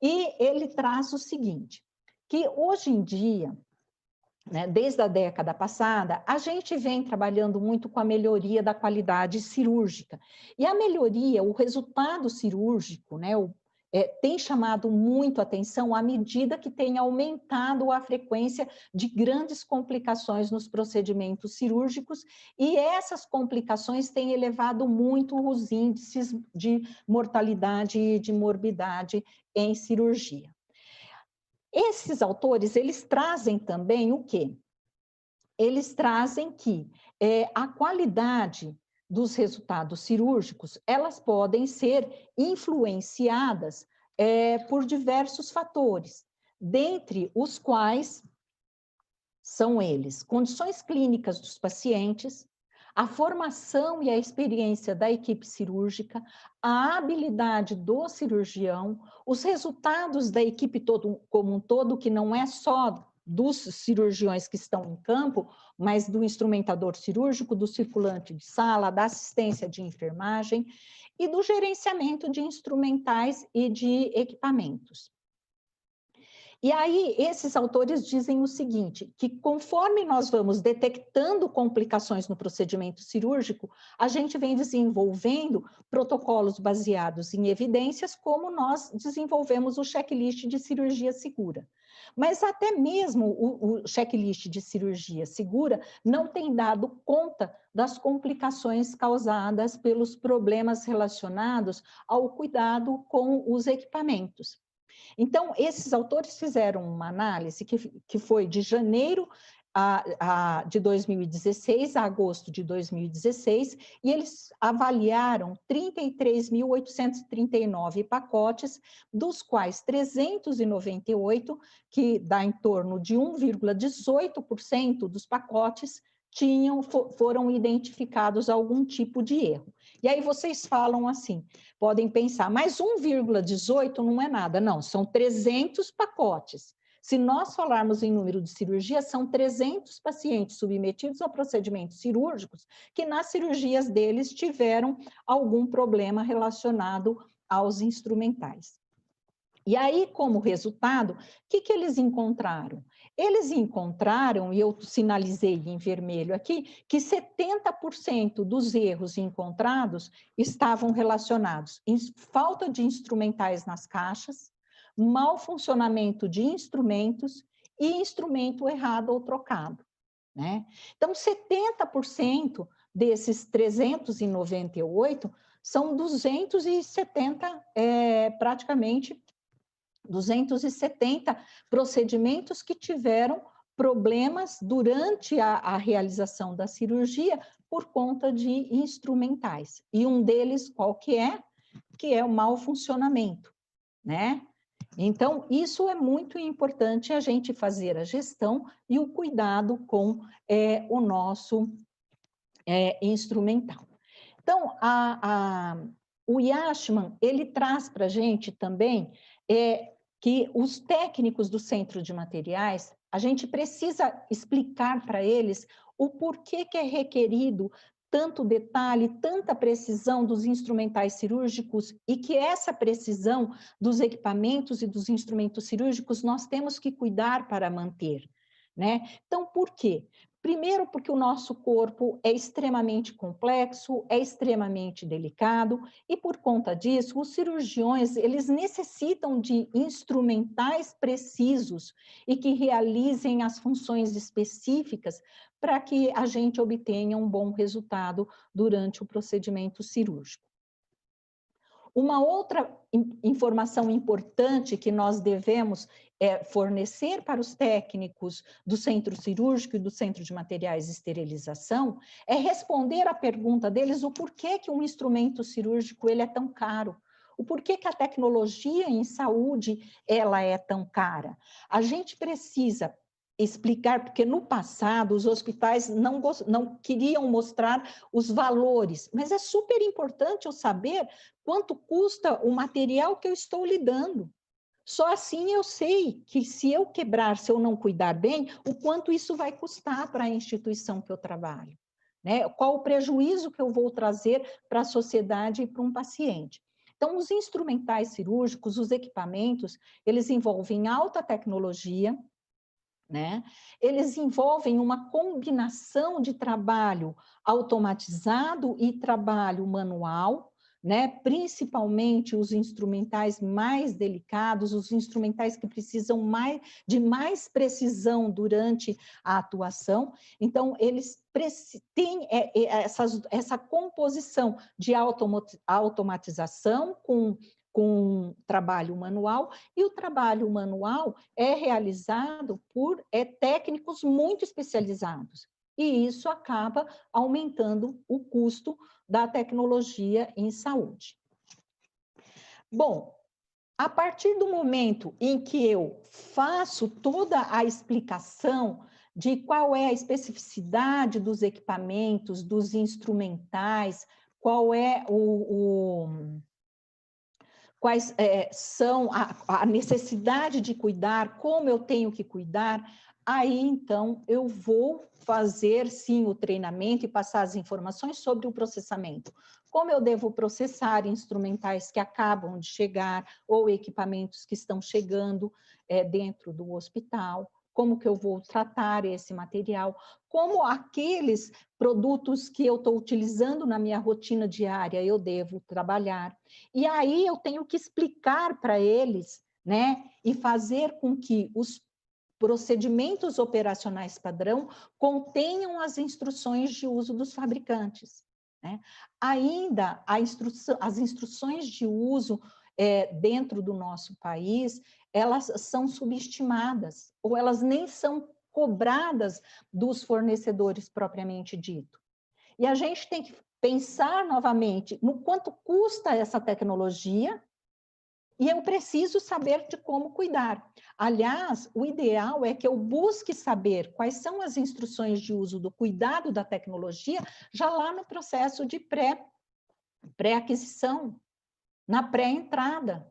e ele traz o seguinte, que hoje em dia, né, desde a década passada, a gente vem trabalhando muito com a melhoria da qualidade cirúrgica. E a melhoria, o resultado cirúrgico, né, tem chamado muito atenção à medida que tem aumentado a frequência de grandes complicações nos procedimentos cirúrgicos, e essas complicações têm elevado muito os índices de mortalidade e de morbidade em cirurgia. Esses autores, eles trazem também o quê? Eles trazem que a qualidade dos resultados cirúrgicos, elas podem ser influenciadas por diversos fatores, dentre os quais são eles: condições clínicas dos pacientes, a formação e a experiência da equipe cirúrgica, a habilidade do cirurgião, os resultados da equipe como um todo, que não é só dos cirurgiões que estão em campo, mas do instrumentador cirúrgico, do circulante de sala, da assistência de enfermagem e do gerenciamento de instrumentais e de equipamentos. E aí, esses autores dizem o seguinte, que conforme nós vamos detectando complicações no procedimento cirúrgico, a gente vem desenvolvendo protocolos baseados em evidências, como nós desenvolvemos o checklist de cirurgia segura. Mas até mesmo o checklist de cirurgia segura não tem dado conta das complicações causadas pelos problemas relacionados ao cuidado com os equipamentos. Então, esses autores fizeram uma análise que foi de janeiro de 2016 a agosto de 2016, e eles avaliaram 33.839 pacotes, dos quais 398, que dá em torno de 1,18% dos pacotes, foram identificados algum tipo de erro. E aí vocês falam assim, podem pensar, mas 1,18 não é nada. Não, são 300 pacotes. Se nós falarmos em número de cirurgias, são 300 pacientes submetidos a procedimentos cirúrgicos que nas cirurgias deles tiveram algum problema relacionado aos instrumentais. E aí, como resultado, o que eles encontraram? Eles encontraram, e eu sinalizei em vermelho aqui, que 70% dos erros encontrados estavam relacionados em falta de instrumentais nas caixas, mau funcionamento de instrumentos e instrumento errado ou trocado, né? Então, 70% desses 398 são 270, praticamente 270 procedimentos que tiveram problemas durante a realização da cirurgia por conta de instrumentais. E um deles, qual que é? Que é o mau funcionamento, né? Então, isso é muito importante, a gente fazer a gestão e o cuidado com o nosso instrumental. Então, o Yashman, ele traz para a gente também que os técnicos do Centro de Materiais, a gente precisa explicar para eles o porquê que é requerido tanto detalhe, tanta precisão dos instrumentais cirúrgicos, e que essa precisão dos equipamentos e dos instrumentos cirúrgicos nós temos que cuidar para manter, né? Então, por quê? Primeiro, porque o nosso corpo é extremamente complexo, é extremamente delicado, e por conta disso, os cirurgiões, eles necessitam de instrumentais precisos e que realizem as funções específicas para que a gente obtenha um bom resultado durante o procedimento cirúrgico. Uma outra informação importante que nós devemos fornecer para os técnicos do centro cirúrgico e do centro de materiais de esterilização é responder à pergunta deles o porquê que um instrumento cirúrgico ele é tão caro, O porquê que a tecnologia em saúde ela é tão cara? A gente precisa explicar, porque no passado os hospitais não queriam mostrar os valores, mas é super importante eu saber quanto custa o material que eu estou lidando. Só assim eu sei que se eu quebrar, se eu não cuidar bem, o quanto isso vai custar para a instituição que eu trabalho, né? Qual o prejuízo que eu vou trazer para a sociedade e para um paciente. Então, os instrumentais cirúrgicos, os equipamentos, eles envolvem alta tecnologia, né? Eles envolvem uma combinação de trabalho automatizado e trabalho manual, né? Principalmente os instrumentais mais delicados, os instrumentais que precisam de mais precisão durante a atuação. Então, eles têm essa composição de automatização com trabalho manual, e o trabalho manual é realizado por técnicos muito especializados, e isso acaba aumentando o custo da tecnologia em saúde. Bom, a partir do momento em que eu faço toda a explicação de qual é a especificidade dos equipamentos, dos instrumentais, qual é quais são a necessidade de cuidar, como eu tenho que cuidar, aí então eu vou fazer sim o treinamento e passar as informações sobre o processamento. Como eu devo processar instrumentais que acabam de chegar ou equipamentos que estão chegando dentro do hospital, como que eu vou tratar esse material, como aqueles produtos que eu estou utilizando na minha rotina diária eu devo trabalhar. E aí eu tenho que explicar para eles, né, e fazer com que os procedimentos operacionais padrão contenham as instruções de uso dos fabricantes, né? Ainda as instruções de uso dentro do nosso país, elas são subestimadas, ou elas nem são cobradas dos fornecedores propriamente dito. E a gente tem que pensar novamente no quanto custa essa tecnologia, e eu preciso saber de como cuidar. Aliás, o ideal é que eu busque saber quais são as instruções de uso do cuidado da tecnologia já lá no processo de pré-aquisição, na pré-entrada.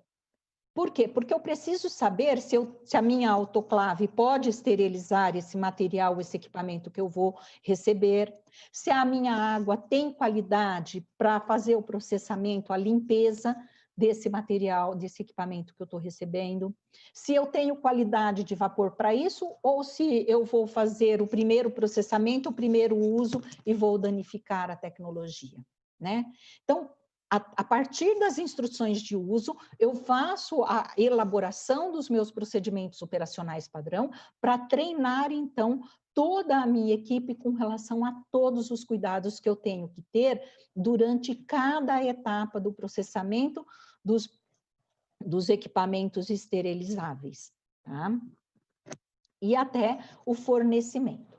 Por quê? Porque eu preciso saber se a minha autoclave pode esterilizar esse material, esse equipamento que eu vou receber, se a minha água tem qualidade para fazer o processamento, a limpeza desse material, desse equipamento que eu estou recebendo, se eu tenho qualidade de vapor para isso, ou se eu vou fazer o primeiro processamento, o primeiro uso e vou danificar a tecnologia, né? Então, a partir das instruções de uso, eu faço a elaboração dos meus procedimentos operacionais padrão para treinar, então, toda a minha equipe com relação a todos os cuidados que eu tenho que ter durante cada etapa do processamento dos equipamentos esterilizáveis, tá? E até o fornecimento.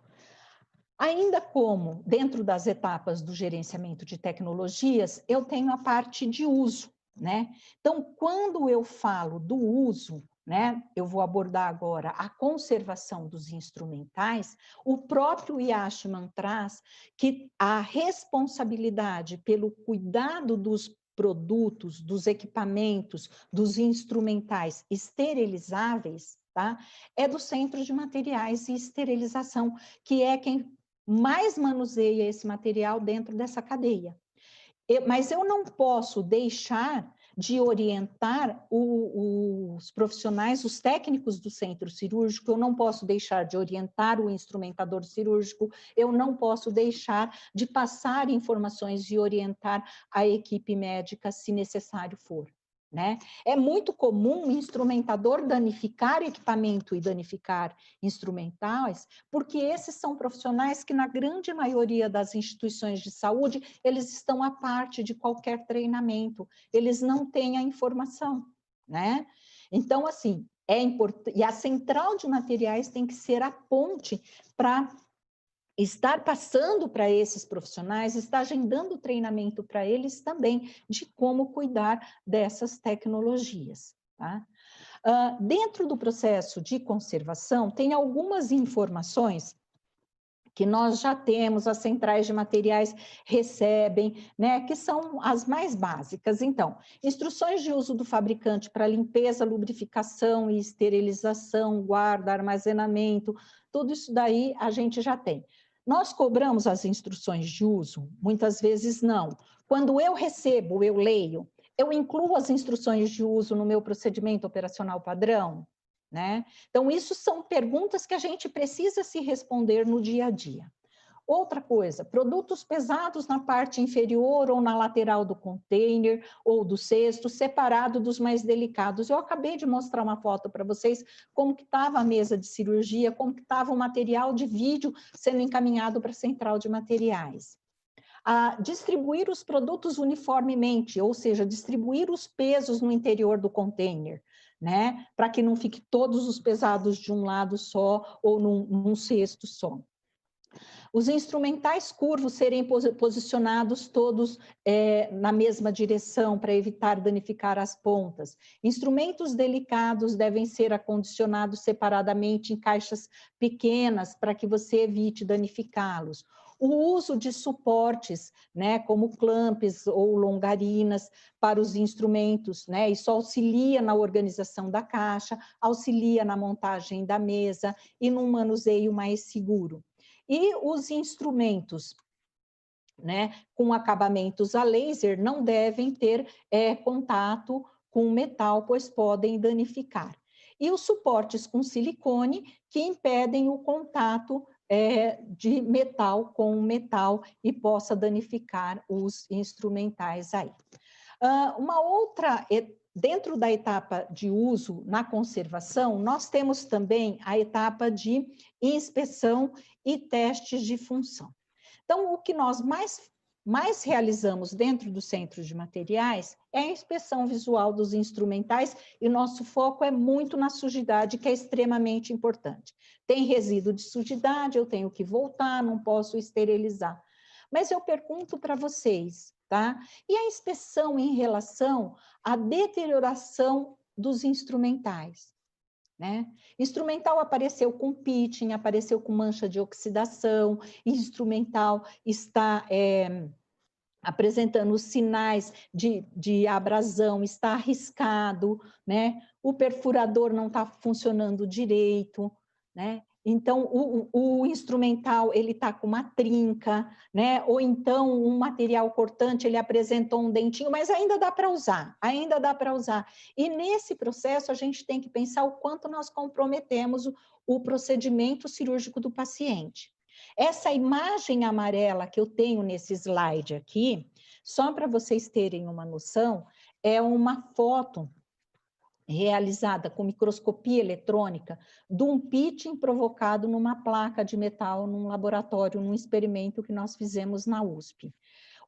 Ainda como, dentro das etapas do gerenciamento de tecnologias, eu tenho a parte de uso, né? Então, quando eu falo do uso, né, eu vou abordar agora a conservação dos instrumentais, o próprio Yashman traz que a responsabilidade pelo cuidado dos produtos, dos equipamentos, dos instrumentais esterilizáveis, tá? É do Centro de Materiais e Esterilização, que é quem mais manuseia esse material dentro dessa cadeia. Mas eu não posso deixar de orientar os profissionais, os técnicos do centro cirúrgico, eu não posso deixar de orientar o instrumentador cirúrgico, eu não posso deixar de passar informações e orientar a equipe médica, se necessário for, né? É muito comum o instrumentador danificar equipamento e danificar instrumentais, porque esses são profissionais que, na grande maioria das instituições de saúde, eles estão à parte de qualquer treinamento, eles não têm a informação, né? Então, assim, é importante, e a central de materiais tem que ser a ponte para estar passando para esses profissionais, estar agendando treinamento para eles também de como cuidar dessas tecnologias, tá? Dentro do processo de conservação, tem algumas informações que nós já temos, as centrais de materiais recebem, né, que são as mais básicas. Então, instruções de uso do fabricante para limpeza, lubrificação e esterilização, guarda, armazenamento, tudo isso daí a gente já tem. Nós cobramos as instruções de uso? Muitas vezes não. Quando eu recebo, eu leio, eu incluo as instruções de uso no meu procedimento operacional padrão, né? Então, isso são perguntas que a gente precisa se responder no dia a dia. Outra coisa, produtos pesados na parte inferior ou na lateral do container ou do cesto, separado dos mais delicados. Eu acabei de mostrar uma foto para vocês como que estava a mesa de cirurgia, como que estava o material de vídeo sendo encaminhado para a central de materiais. Distribuir os produtos uniformemente, ou seja, distribuir os pesos no interior do container, né? Para que não fique todos os pesados de um lado só ou num cesto só. Os instrumentais curvos serem posicionados todos na mesma direção para evitar danificar as pontas. Instrumentos delicados devem ser acondicionados separadamente em caixas pequenas para que você evite danificá-los. O uso de suportes, né, como clamps ou longarinas para os instrumentos, né, isso auxilia na organização da caixa, auxilia na montagem da mesa e num manuseio mais seguro. E os instrumentos, né, com acabamentos a laser não devem ter contato com metal, pois podem danificar. E os suportes com silicone que impedem o contato de metal com metal e possa danificar os instrumentais aí. Uma outra, dentro da etapa de uso na conservação, nós temos também a etapa de inspeção e testes de função. Então, o que nós mais realizamos dentro do centro de materiais é a inspeção visual dos instrumentais e nosso foco é muito na sujidade, que é extremamente importante. Tem resíduo de sujidade, eu tenho que voltar, não posso esterilizar. Mas eu pergunto para vocês, tá? E a inspeção em relação à deterioração dos instrumentais, né? Instrumental apareceu com pitching, apareceu com mancha de oxidação, instrumental está apresentando sinais de abrasão, está arriscado, né? O perfurador não está funcionando direito, né? Então, o instrumental, ele está com uma trinca, né? Ou então, um material cortante, ele apresentou um dentinho, mas ainda dá para usar, ainda dá para usar. E nesse processo, a gente tem que pensar o quanto nós comprometemos o procedimento cirúrgico do paciente. Essa imagem amarela que eu tenho nesse slide aqui, só para vocês terem uma noção, é uma foto realizada com microscopia eletrônica de um pitching provocado numa placa de metal num laboratório, num experimento que nós fizemos na USP.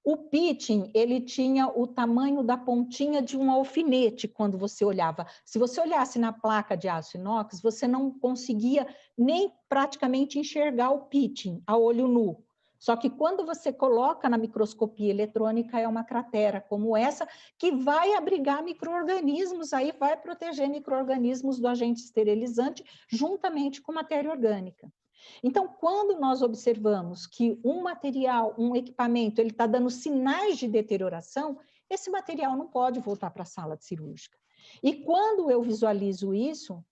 O pitching, ele tinha o tamanho da pontinha de um alfinete quando você olhava. Se você olhasse na placa de aço inox, você não conseguia nem praticamente enxergar o pitching a olho nu. Só que quando você coloca na microscopia eletrônica, é uma cratera como essa, que vai abrigar micro-organismos, aí vai proteger micro-organismos do agente esterilizante, juntamente com matéria orgânica. Então, quando nós observamos que um material, um equipamento, ele está dando sinais de deterioração, esse material não pode voltar para a sala de cirúrgica. E quando eu visualizo isso,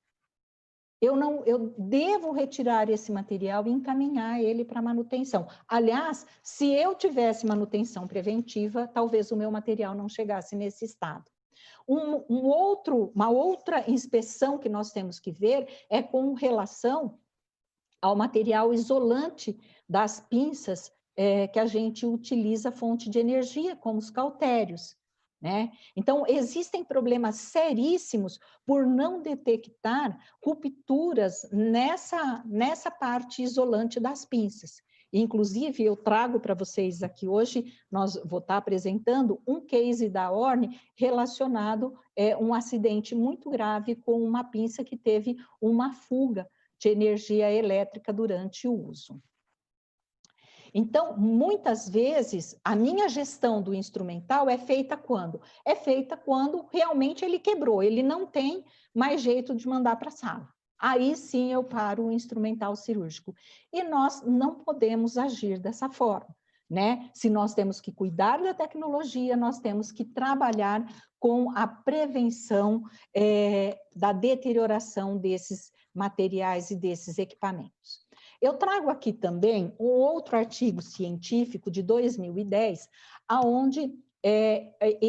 eu devo retirar esse material e encaminhar ele para manutenção. Aliás, se eu tivesse manutenção preventiva, talvez o meu material não chegasse nesse estado. Uma outra inspeção que nós temos que ver é com relação ao material isolante das pinças que a gente utiliza fonte de energia, como os cautérios, né? Então, existem problemas seríssimos por não detectar rupturas nessa parte isolante das pinças. Inclusive, eu trago para vocês aqui hoje, vou estar apresentando um case da Orne relacionado a um acidente muito grave com uma pinça que teve uma fuga de energia elétrica durante o uso. Então, muitas vezes, a minha gestão do instrumental é feita quando? É feita quando realmente ele quebrou, ele não tem mais jeito de mandar para a sala. Aí sim eu paro o instrumental cirúrgico. E nós não podemos agir dessa forma, né? Se nós temos que cuidar da tecnologia, nós temos que trabalhar com a prevenção da deterioração desses materiais e desses equipamentos. Eu trago aqui também um outro artigo científico de 2010, onde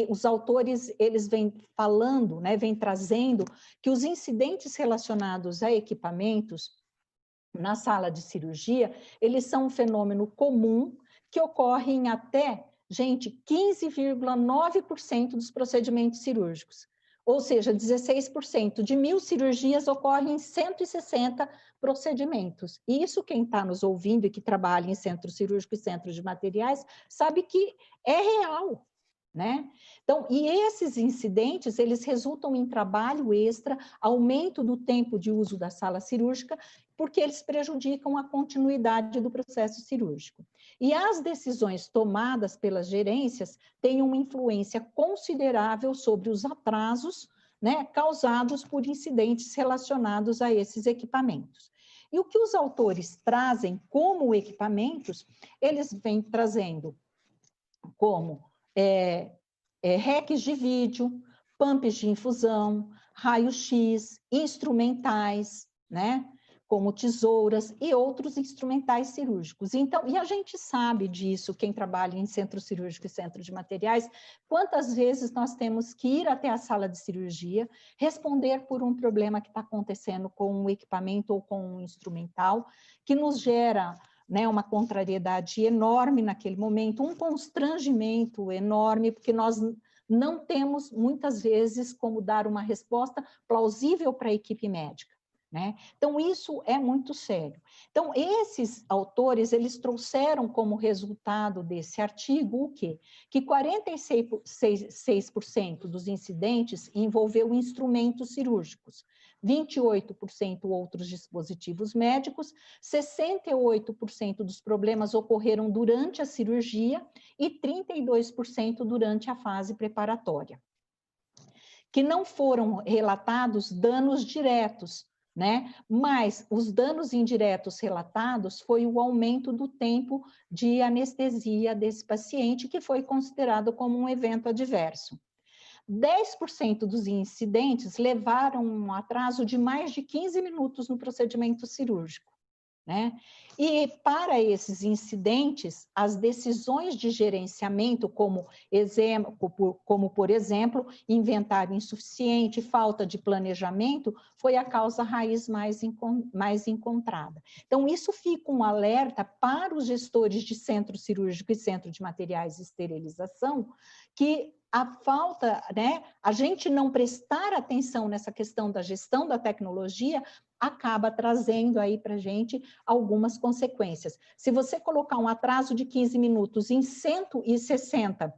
os autores eles vêm falando, né, vêm trazendo que os incidentes relacionados a equipamentos na sala de cirurgia, eles são um fenômeno comum que ocorre em até, gente, 15,9% dos procedimentos cirúrgicos. Ou seja, 16% de 1.000 cirurgias ocorrem em 160 procedimentos. E isso quem está nos ouvindo e que trabalha em centro cirúrgico e centro de materiais sabe que é real, né? Então, e esses incidentes, eles resultam em trabalho extra, aumento do tempo de uso da sala cirúrgica, porque eles prejudicam a continuidade do processo cirúrgico. E as decisões tomadas pelas gerências têm uma influência considerável sobre os atrasos, né, causados por incidentes relacionados a esses equipamentos. E o que os autores trazem como equipamentos, eles vêm trazendo como recs de vídeo, pumps de infusão, raio-x, instrumentais, né? Como tesouras e outros instrumentais cirúrgicos. Então, e a gente sabe disso, quem trabalha em centro cirúrgico e centro de materiais, quantas vezes nós temos que ir até a sala de cirurgia, responder por um problema que está acontecendo com um equipamento ou com um instrumental, que nos gera, né, uma contrariedade enorme naquele momento, um constrangimento enorme, porque nós não temos, muitas vezes, como dar uma resposta plausível para a equipe médica, né? Então, isso é muito sério. Então, esses autores, eles trouxeram como resultado desse artigo o quê? Que 46% dos incidentes envolveu instrumentos cirúrgicos, 28% outros dispositivos médicos, 68% dos problemas ocorreram durante a cirurgia e 32% durante a fase preparatória. Que não foram relatados danos diretos, né? Mas os danos indiretos relatados foi o aumento do tempo de anestesia desse paciente, que foi considerado como um evento adverso. 10% dos incidentes levaram um atraso de mais de 15 minutos no procedimento cirúrgico, né? E para esses incidentes, as decisões de gerenciamento, como por exemplo, inventário insuficiente, falta de planejamento, foi a causa raiz mais encontrada. Então, isso fica um alerta para os gestores de centro cirúrgico e centro de materiais e esterilização, que a falta, né, a gente não prestar atenção nessa questão da gestão da tecnologia acaba trazendo aí para a gente algumas consequências. Se você colocar um atraso de 15 minutos em 160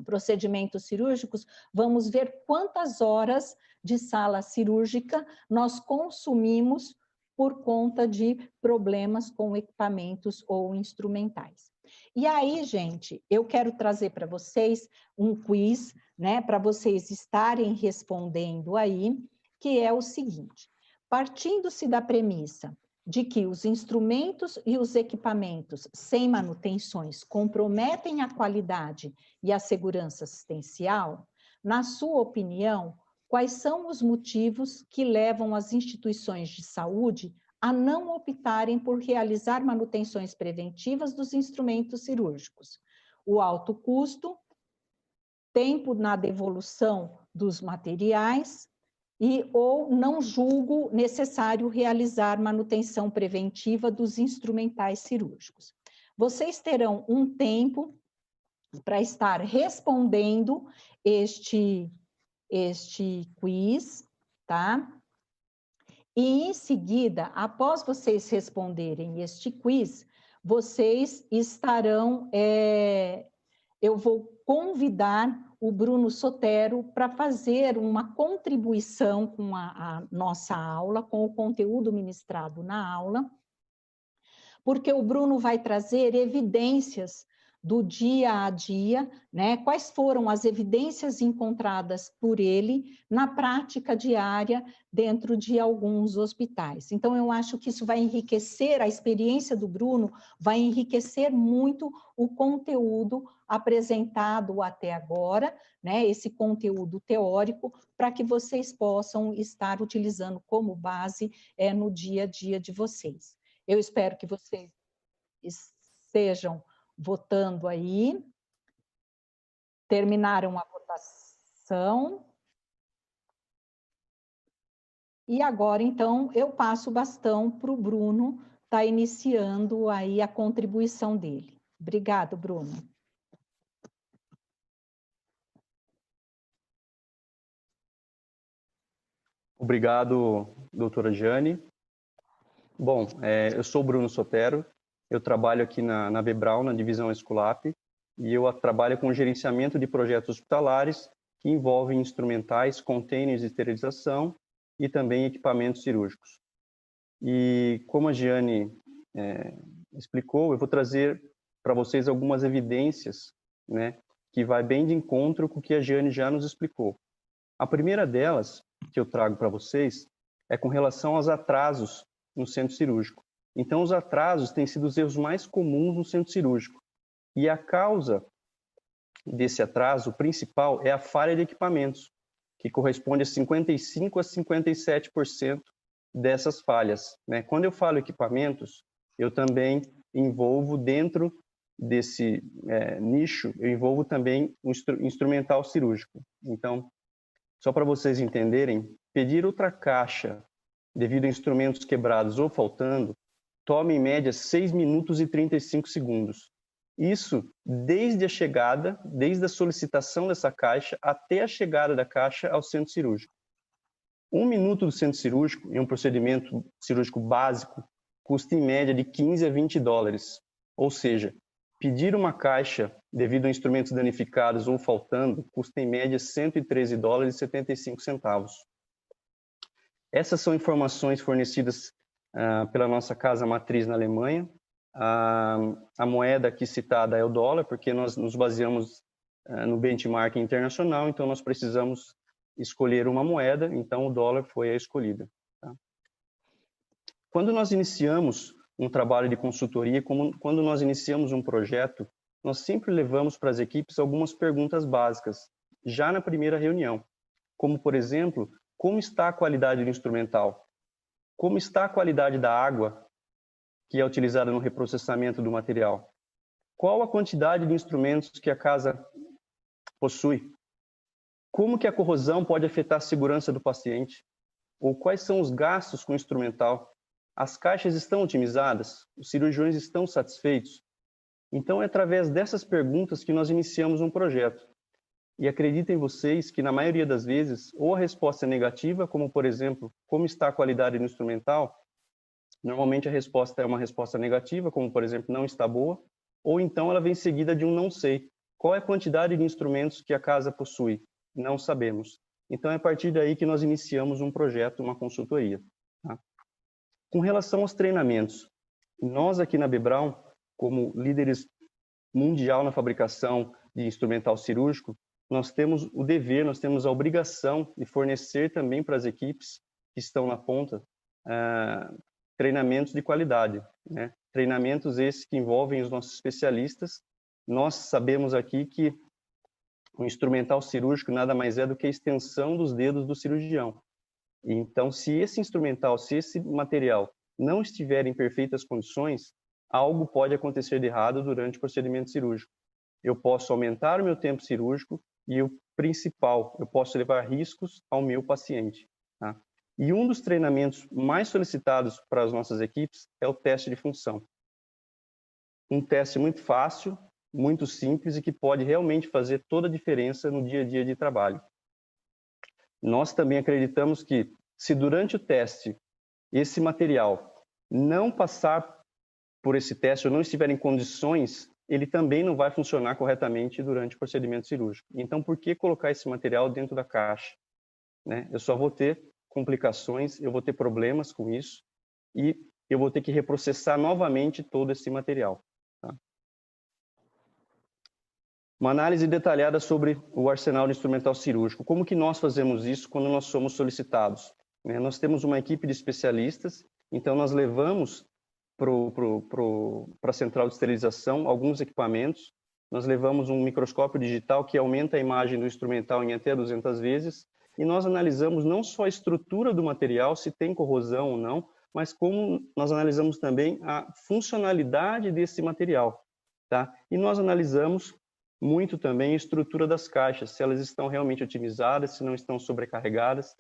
procedimentos cirúrgicos, vamos ver quantas horas de sala cirúrgica nós consumimos por conta de problemas com equipamentos ou instrumentais. E aí, gente, eu quero trazer para vocês um quiz, né, para vocês estarem respondendo aí, que é o seguinte: partindo-se da premissa de que os instrumentos e os equipamentos sem manutenções comprometem a qualidade e a segurança assistencial, na sua opinião, quais são os motivos que levam as instituições de saúde a não optarem por realizar manutenções preventivas dos instrumentos cirúrgicos? O alto custo, tempo na devolução dos materiais ou não julgo necessário realizar manutenção preventiva dos instrumentais cirúrgicos. Vocês terão um tempo para estar respondendo este quiz, tá? E em seguida, após vocês responderem este quiz, vocês estarão, eu vou convidar o Bruno Sotero para fazer uma contribuição com a nossa aula, com o conteúdo ministrado na aula, porque o Bruno vai trazer evidências do dia a dia, né? Quais foram as evidências encontradas por ele na prática diária dentro de alguns hospitais. Então, eu acho que isso vai enriquecer a experiência do Bruno, vai enriquecer muito o conteúdo apresentado até agora, né? Esse conteúdo teórico, para que vocês possam estar utilizando como base no dia a dia de vocês. Eu espero que vocês estejam votando aí. Terminaram a votação. E agora, então, eu passo o bastão para o Bruno, tá iniciando aí a contribuição dele. Obrigado, Bruno. Obrigado, doutora Jane. Bom, eu sou o Bruno Sotero, eu trabalho aqui na Bebral, na divisão Esculap, e eu trabalho com gerenciamento de projetos hospitalares que envolvem instrumentais, containers de esterilização e também equipamentos cirúrgicos. E como a Giane explicou, eu vou trazer para vocês algumas evidências, né, que vai bem de encontro com o que a Giane já nos explicou. A primeira delas, que eu trago para vocês, é com relação aos atrasos no centro cirúrgico. Então, os atrasos têm sido os erros mais comuns no centro cirúrgico. E a causa desse atraso principal é a falha de equipamentos, que corresponde a 55% a 57% dessas falhas, né? Quando eu falo equipamentos, eu também envolvo dentro desse nicho, eu envolvo também o instrumental cirúrgico. Então, só para vocês entenderem, pedir outra caixa devido a instrumentos quebrados ou faltando, toma em média 6 minutos e 35 segundos. Isso desde a chegada, desde a solicitação dessa caixa até a chegada da caixa ao centro cirúrgico. 1 minuto do centro cirúrgico, em um procedimento cirúrgico básico, custa em média de 15 a 20 dólares. Ou seja, pedir uma caixa devido a instrumentos danificados ou faltando custa em média 113 dólares e 75 centavos. Essas são informações fornecidas pela nossa casa matriz na Alemanha. A moeda aqui citada é o dólar, porque nós nos baseamos no benchmark internacional, então nós precisamos escolher uma moeda, então o dólar foi a escolhida. Tá? Quando nós iniciamos um trabalho de consultoria, quando nós iniciamos um projeto, nós sempre levamos para as equipes algumas perguntas básicas, já na primeira reunião, como, por exemplo, como está a qualidade do instrumental? Como está a qualidade da água que é utilizada no reprocessamento do material? Qual a quantidade de instrumentos que a casa possui? Como que a corrosão pode afetar a segurança do paciente? Ou quais são os gastos com o instrumental? As caixas estão otimizadas? Os cirurgiões estão satisfeitos? Então, é através dessas perguntas que nós iniciamos um projeto. E acreditem vocês que, na maioria das vezes, ou a resposta é negativa, como, por exemplo, como está a qualidade do instrumental, normalmente a resposta é uma resposta negativa, como, por exemplo, não está boa, ou então ela vem seguida de um não sei. Qual é a quantidade de instrumentos que a casa possui? Não sabemos. Então, é a partir daí que nós iniciamos um projeto, uma consultoria. Tá? Com relação aos treinamentos, nós aqui na Bebral, como líderes mundial na fabricação de instrumental cirúrgico, nós temos o dever, nós temos a obrigação de fornecer também para as equipes que estão na ponta treinamentos de qualidade, né? Treinamentos esses que envolvem os nossos especialistas. Nós sabemos aqui que o instrumental cirúrgico nada mais é do que a extensão dos dedos do cirurgião. Então, se esse instrumental, se esse material não estiver em perfeitas condições, algo pode acontecer de errado durante o procedimento cirúrgico. Eu posso aumentar o meu tempo cirúrgico e o principal, eu posso levar riscos ao meu paciente. Tá? E um dos treinamentos mais solicitados para as nossas equipes é o teste de função. Um teste muito fácil, muito simples e que pode realmente fazer toda a diferença no dia a dia de trabalho. Nós também acreditamos que, se durante o teste esse material não passar por esse teste ou não estiver em condições, ele também não vai funcionar corretamente durante o procedimento cirúrgico. Então, por que colocar esse material dentro da caixa? Né? Eu só vou ter complicações, eu vou ter problemas com isso, e eu vou ter que reprocessar novamente todo esse material. Tá? Uma análise detalhada sobre o arsenal de instrumental cirúrgico. Como que nós fazemos isso quando nós somos solicitados? Nós temos uma equipe de especialistas, então nós levamos para a central de esterilização alguns equipamentos. Nós levamos um microscópio digital que aumenta a imagem do instrumental em até 200 vezes, e nós analisamos não só a estrutura do material, se tem corrosão ou não, mas como nós analisamos também a funcionalidade desse material. Tá? E nós analisamos muito também a estrutura das caixas, se elas estão realmente otimizadas, se não estão sobrecarregadas.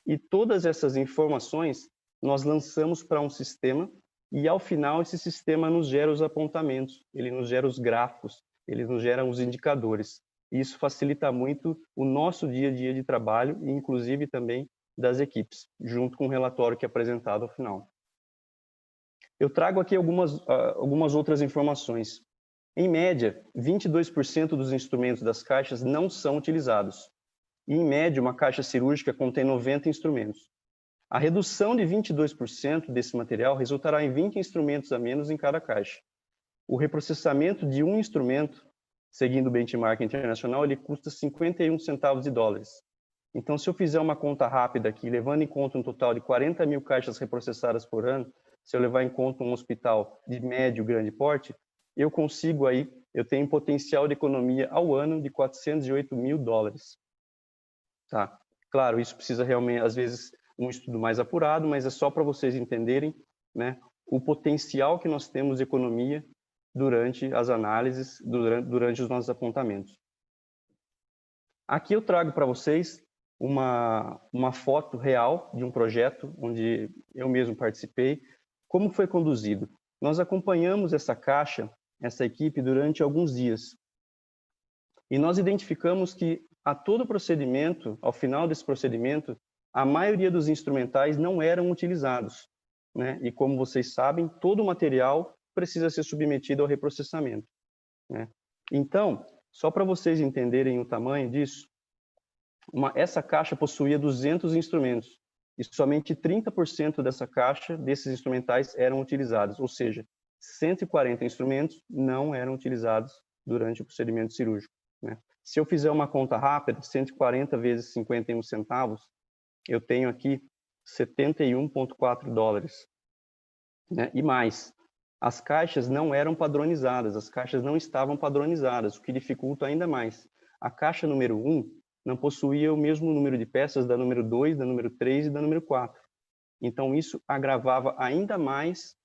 E todas essas informações nós lançamos para um sistema, e ao final esse sistema nos gera os apontamentos, ele nos gera os gráficos, ele nos gera os indicadores. E isso facilita muito o nosso dia a dia de trabalho, e inclusive também das equipes, junto com o relatório que é apresentado ao final. Eu trago aqui algumas outras informações. Em média, 22% dos instrumentos das caixas não são utilizados. E, em média, uma caixa cirúrgica contém 90 instrumentos. A redução de 22% desse material resultará em 20 instrumentos a menos em cada caixa. O reprocessamento de um instrumento, seguindo o benchmark internacional, ele custa 51 centavos de dólares. Então, se eu fizer uma conta rápida aqui, levando em conta um total de 40 mil caixas reprocessadas por ano, se eu levar em conta um hospital de médio, grande porte, eu consigo aí, eu tenho um potencial de economia ao ano de 408 mil dólares. Tá? Claro, isso precisa realmente, às vezes, um estudo mais apurado, mas é só para vocês entenderem, né, o potencial que nós temos de economia durante as análises, durante os nossos apontamentos. Aqui eu trago para vocês uma foto real de um projeto onde eu mesmo participei. Como foi conduzido? Nós acompanhamos essa caixa, essa equipe, durante alguns dias. E nós identificamos que a todo procedimento, ao final desse procedimento, a maioria dos instrumentais não eram utilizados, né? E como vocês sabem, todo o material precisa ser submetido ao reprocessamento, né? Então, só para vocês entenderem o tamanho disso, essa caixa possuía 200 instrumentos e somente 30% dessa caixa, desses instrumentais, eram utilizados, ou seja, 140 instrumentos não eram utilizados durante o procedimento cirúrgico, né? Se eu fizer uma conta rápida, 140 vezes 51 centavos, eu tenho aqui 71,4 dólares, né? E mais, as caixas não eram padronizadas, as caixas não estavam padronizadas, o que dificulta ainda mais. A caixa número 1 não possuía o mesmo número de peças da número 2, da número 3 e da número 4. Então, isso agravava ainda mais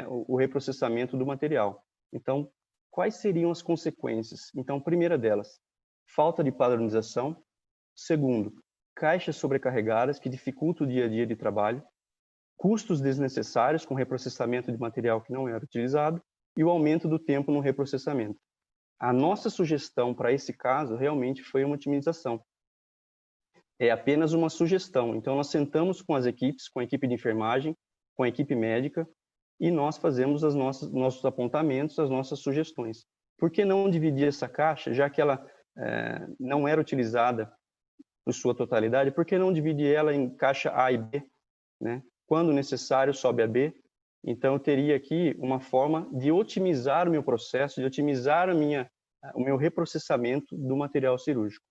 o reprocessamento do material. Então, quais seriam as consequências? Então, primeira delas, falta de padronização. Segundo, caixas sobrecarregadas que dificultam o dia a dia de trabalho. Custos desnecessários com reprocessamento de material que não era utilizado e o aumento do tempo no reprocessamento. A nossa sugestão para esse caso realmente foi uma otimização. É apenas uma sugestão. Então, nós sentamos com as equipes, com a equipe de enfermagem, com a equipe médica, e nós fazemos nossos apontamentos, as nossas sugestões. Por que não dividir essa caixa, já que ela não era utilizada em sua totalidade, por que não dividir ela em caixa A e B, né? Quando necessário, sobe a B. Então, eu teria aqui uma forma de otimizar o meu processo, de otimizar o meu reprocessamento do material cirúrgico.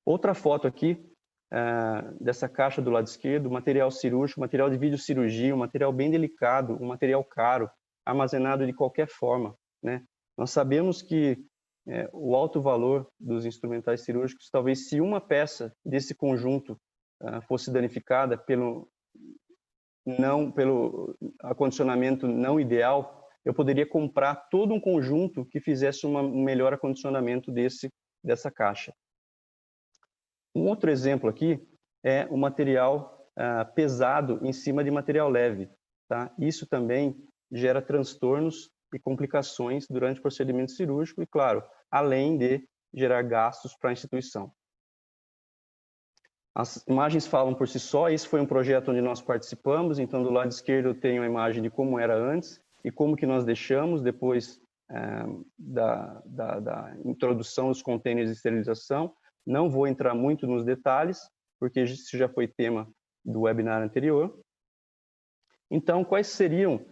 Outra foto aqui, dessa caixa do lado esquerdo, material cirúrgico, material de videocirurgia, um material bem delicado, um material caro, armazenado de qualquer forma, né? Nós sabemos que o alto valor dos instrumentais cirúrgicos, talvez se uma peça desse conjunto fosse danificada pelo acondicionamento não ideal, eu poderia comprar todo um conjunto que fizesse um melhor acondicionamento dessa caixa. Um outro exemplo aqui é o material pesado em cima de material leve, tá? Isso também gera transtornos e complicações durante o procedimento cirúrgico e, claro, além de gerar gastos para a instituição. As imagens falam por si só. Esse foi um projeto onde nós participamos, então do lado esquerdo eu tenho a imagem de como era antes e como que nós deixamos depois da introdução dos contêineres de esterilização. Não vou entrar muito nos detalhes, porque isso já foi tema do webinar anterior. Então, quais seriam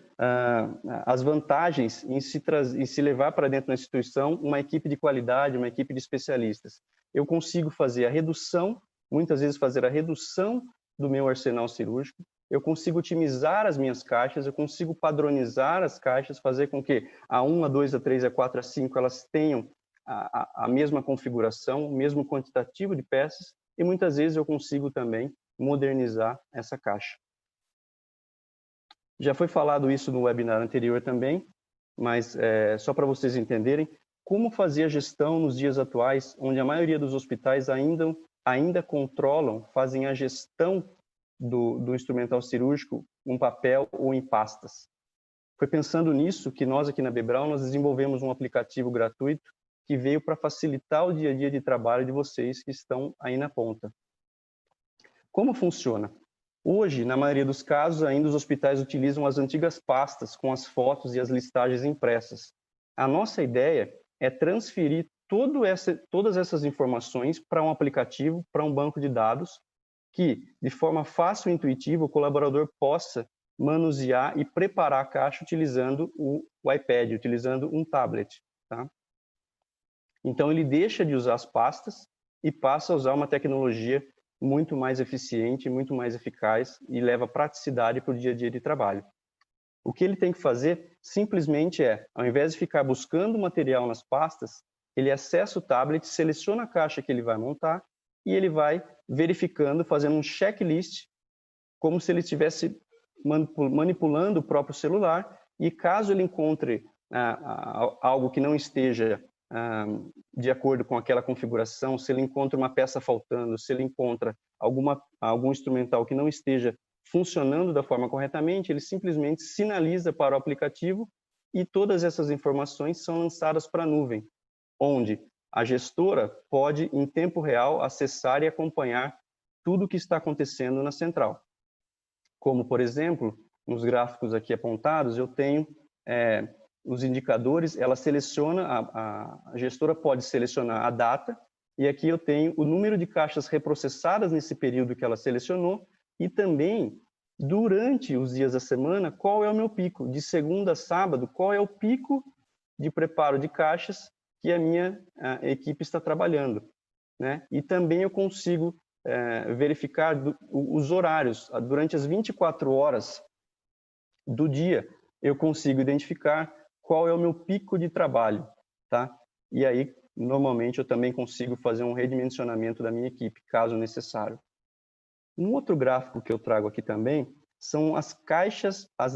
as vantagens em se levar para dentro da instituição uma equipe de qualidade, uma equipe de especialistas? Eu consigo fazer a redução, muitas vezes fazer a redução do meu arsenal cirúrgico, eu consigo otimizar as minhas caixas, eu consigo padronizar as caixas, fazer com que a 1, a 2, a 3, a 4, a 5, elas tenham a mesma configuração, o mesmo quantitativo de peças, e muitas vezes eu consigo também modernizar essa caixa. Já foi falado isso no webinar anterior também, mas só para vocês entenderem como fazer a gestão nos dias atuais, onde a maioria dos hospitais ainda controlam, fazem a gestão do instrumental cirúrgico em papel ou em pastas. Foi pensando nisso que nós aqui na Bebral nós desenvolvemos um aplicativo gratuito que veio para facilitar o dia a dia de trabalho de vocês que estão aí na ponta. Como funciona? Hoje, na maioria dos casos, ainda os hospitais utilizam as antigas pastas com as fotos e as listagens impressas. A nossa ideia é transferir todas essas informações para um aplicativo, para um banco de dados, que, de forma fácil e intuitiva, o colaborador possa manusear e preparar a caixa utilizando o iPad, utilizando um tablet. Tá? Então, ele deixa de usar as pastas e passa a usar uma tecnologia muito mais eficiente, muito mais eficaz e leva praticidade para o dia a dia de trabalho. O que ele tem que fazer simplesmente ao invés de ficar buscando material nas pastas, ele acessa o tablet, seleciona a caixa que ele vai montar e ele vai verificando, fazendo um checklist, como se ele estivesse manipulando o próprio celular, e caso ele encontre algo que não esteja de acordo com aquela configuração, se ele encontra uma peça faltando, se ele encontra algum instrumental que não esteja funcionando da forma corretamente, ele simplesmente sinaliza para o aplicativo e todas essas informações são lançadas para a nuvem, onde a gestora pode, em tempo real, acessar e acompanhar tudo o que está acontecendo na central. Como, por exemplo, nos gráficos aqui apontados, eu tenho os indicadores, ela seleciona, a gestora pode selecionar a data, e aqui eu tenho o número de caixas reprocessadas nesse período que ela selecionou, e também, durante os dias da semana, qual é o meu pico. De segunda a sábado, qual é o pico de preparo de caixas que a minha equipe está trabalhando. Né? E também eu consigo verificar os horários. Durante as 24 horas do dia, eu consigo identificar qual é o meu pico de trabalho. Tá? E aí, normalmente, eu também consigo fazer um redimensionamento da minha equipe, caso necessário. Um outro gráfico que eu trago aqui também são as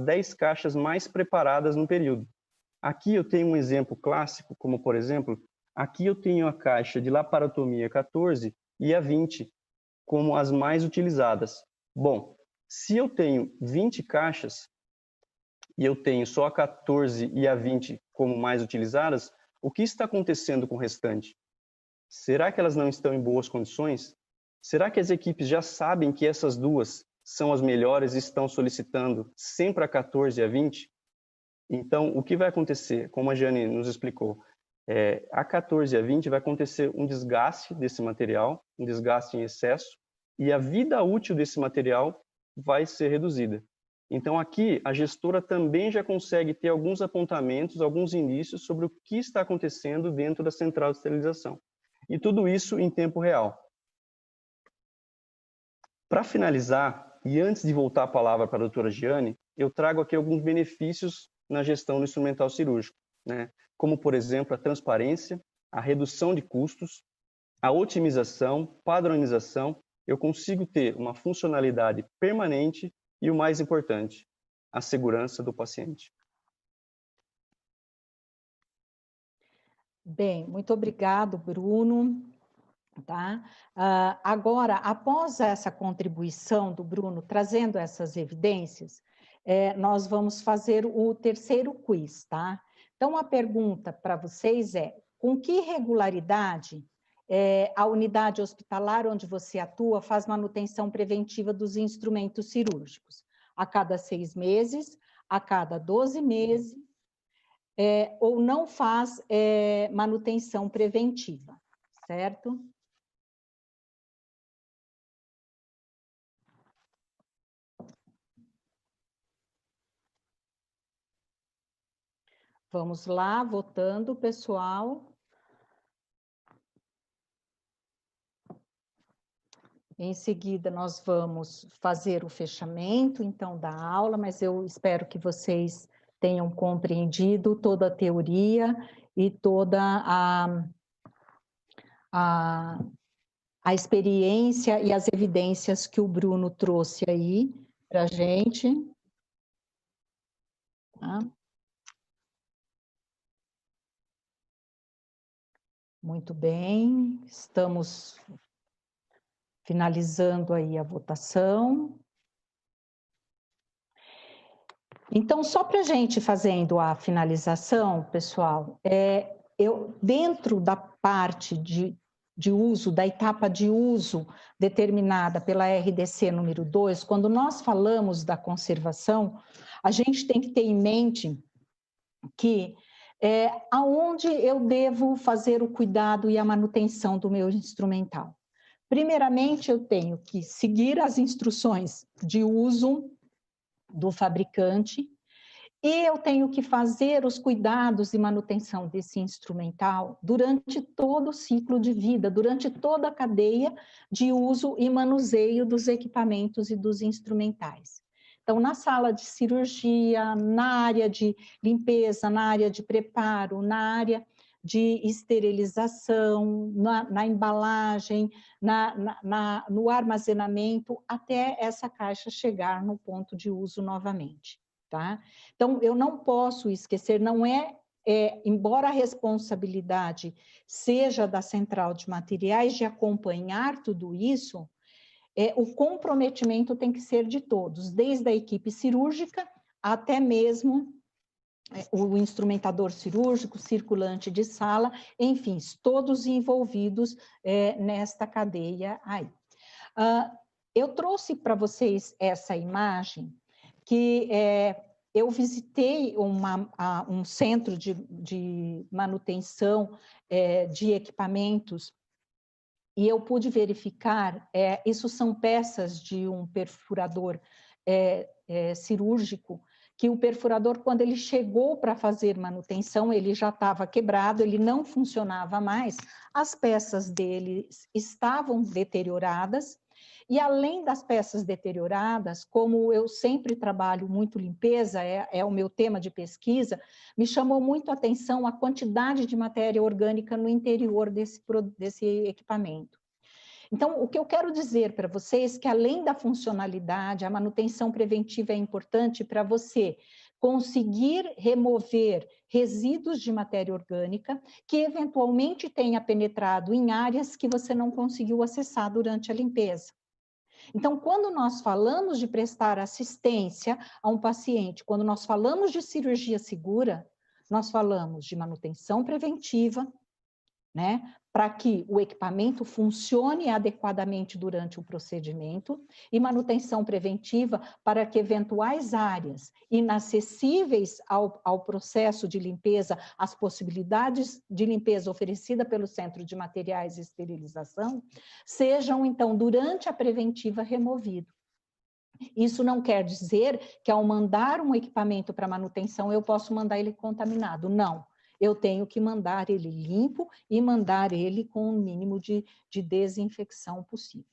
10 caixas mais preparadas no período. Aqui eu tenho um exemplo clássico, como por exemplo, aqui eu tenho a caixa de laparotomia 14 e a 20 como as mais utilizadas. Bom, se eu tenho 20 caixas e eu tenho só a 14 e a 20 como mais utilizadas, o que está acontecendo com o restante? Será que elas não estão em boas condições? Será que as equipes já sabem que essas duas são as melhores e estão solicitando sempre a 14 e a 20? Então, o que vai acontecer, como a Jane nos explicou, a 14 e a 20 vai acontecer um desgaste desse material, um desgaste em excesso, e a vida útil desse material vai ser reduzida. Então, aqui, a gestora também já consegue ter alguns apontamentos, alguns indícios sobre o que está acontecendo dentro da central de esterilização. E tudo isso em tempo real. Para finalizar, e antes de voltar a palavra para a doutora Giane, eu trago aqui alguns benefícios na gestão do instrumental cirúrgico, né? Como, por exemplo, a transparência, a redução de custos, a otimização, padronização. Eu consigo ter uma funcionalidade permanente e, o mais importante, a segurança do paciente. Bem, muito obrigado, Bruno. Tá? Agora, após essa contribuição do Bruno, trazendo essas evidências, nós vamos fazer o terceiro quiz, tá? Então, a pergunta para vocês é: com que regularidade a unidade hospitalar onde você atua faz manutenção preventiva dos instrumentos cirúrgicos? A cada 6 meses, a cada 12 meses, ou não faz manutenção preventiva, certo? Vamos lá, votando, pessoal. Em seguida, nós vamos fazer o fechamento, então, da aula, mas eu espero que vocês tenham compreendido toda a teoria e toda a experiência e as evidências que o Bruno trouxe aí para a gente. Tá? Muito bem, estamos finalizando aí a votação. Então, só para a gente fazendo a finalização, pessoal, dentro da parte de uso, da etapa de uso determinada pela RDC número 2, quando nós falamos da conservação, a gente tem que ter em mente que aonde eu devo fazer o cuidado e a manutenção do meu instrumental. Primeiramente, eu tenho que seguir as instruções de uso do fabricante e eu tenho que fazer os cuidados e manutenção desse instrumental durante todo o ciclo de vida, durante toda a cadeia de uso e manuseio dos equipamentos e dos instrumentais. Então, na sala de cirurgia, na área de limpeza, na área de preparo, na área de esterilização, na embalagem, no armazenamento, até essa caixa chegar no ponto de uso novamente, tá? Então, eu não posso esquecer, embora a responsabilidade seja da central de materiais de acompanhar tudo isso, o comprometimento tem que ser de todos, desde a equipe cirúrgica até mesmo o instrumentador cirúrgico, circulante de sala, enfim, todos envolvidos nesta cadeia aí. Eu trouxe para vocês essa imagem que eu visitei um centro de manutenção de equipamentos e eu pude verificar, isso são peças de um perfurador cirúrgico, que o perfurador, quando ele chegou para fazer manutenção, ele já estava quebrado, ele não funcionava mais, as peças dele estavam deterioradas, e além das peças deterioradas, como eu sempre trabalho muito limpeza, é o meu tema de pesquisa, me chamou muito a atenção a quantidade de matéria orgânica no interior desse equipamento. Então, o que eu quero dizer para vocês é que, além da funcionalidade, a manutenção preventiva é importante para você conseguir remover resíduos de matéria orgânica que, eventualmente, tenha penetrado em áreas que você não conseguiu acessar durante a limpeza. Então, quando nós falamos de prestar assistência a um paciente, quando nós falamos de cirurgia segura, nós falamos de manutenção preventiva, né, para que o equipamento funcione adequadamente durante o procedimento e manutenção preventiva para que eventuais áreas inacessíveis ao processo de limpeza, as possibilidades de limpeza oferecida pelo Centro de Materiais e Esterilização, sejam, então, durante a preventiva, removidos. Isso não quer dizer que, ao mandar um equipamento para manutenção, eu posso mandar ele contaminado, não. Eu tenho que mandar ele limpo e mandar ele com o mínimo de desinfecção possível.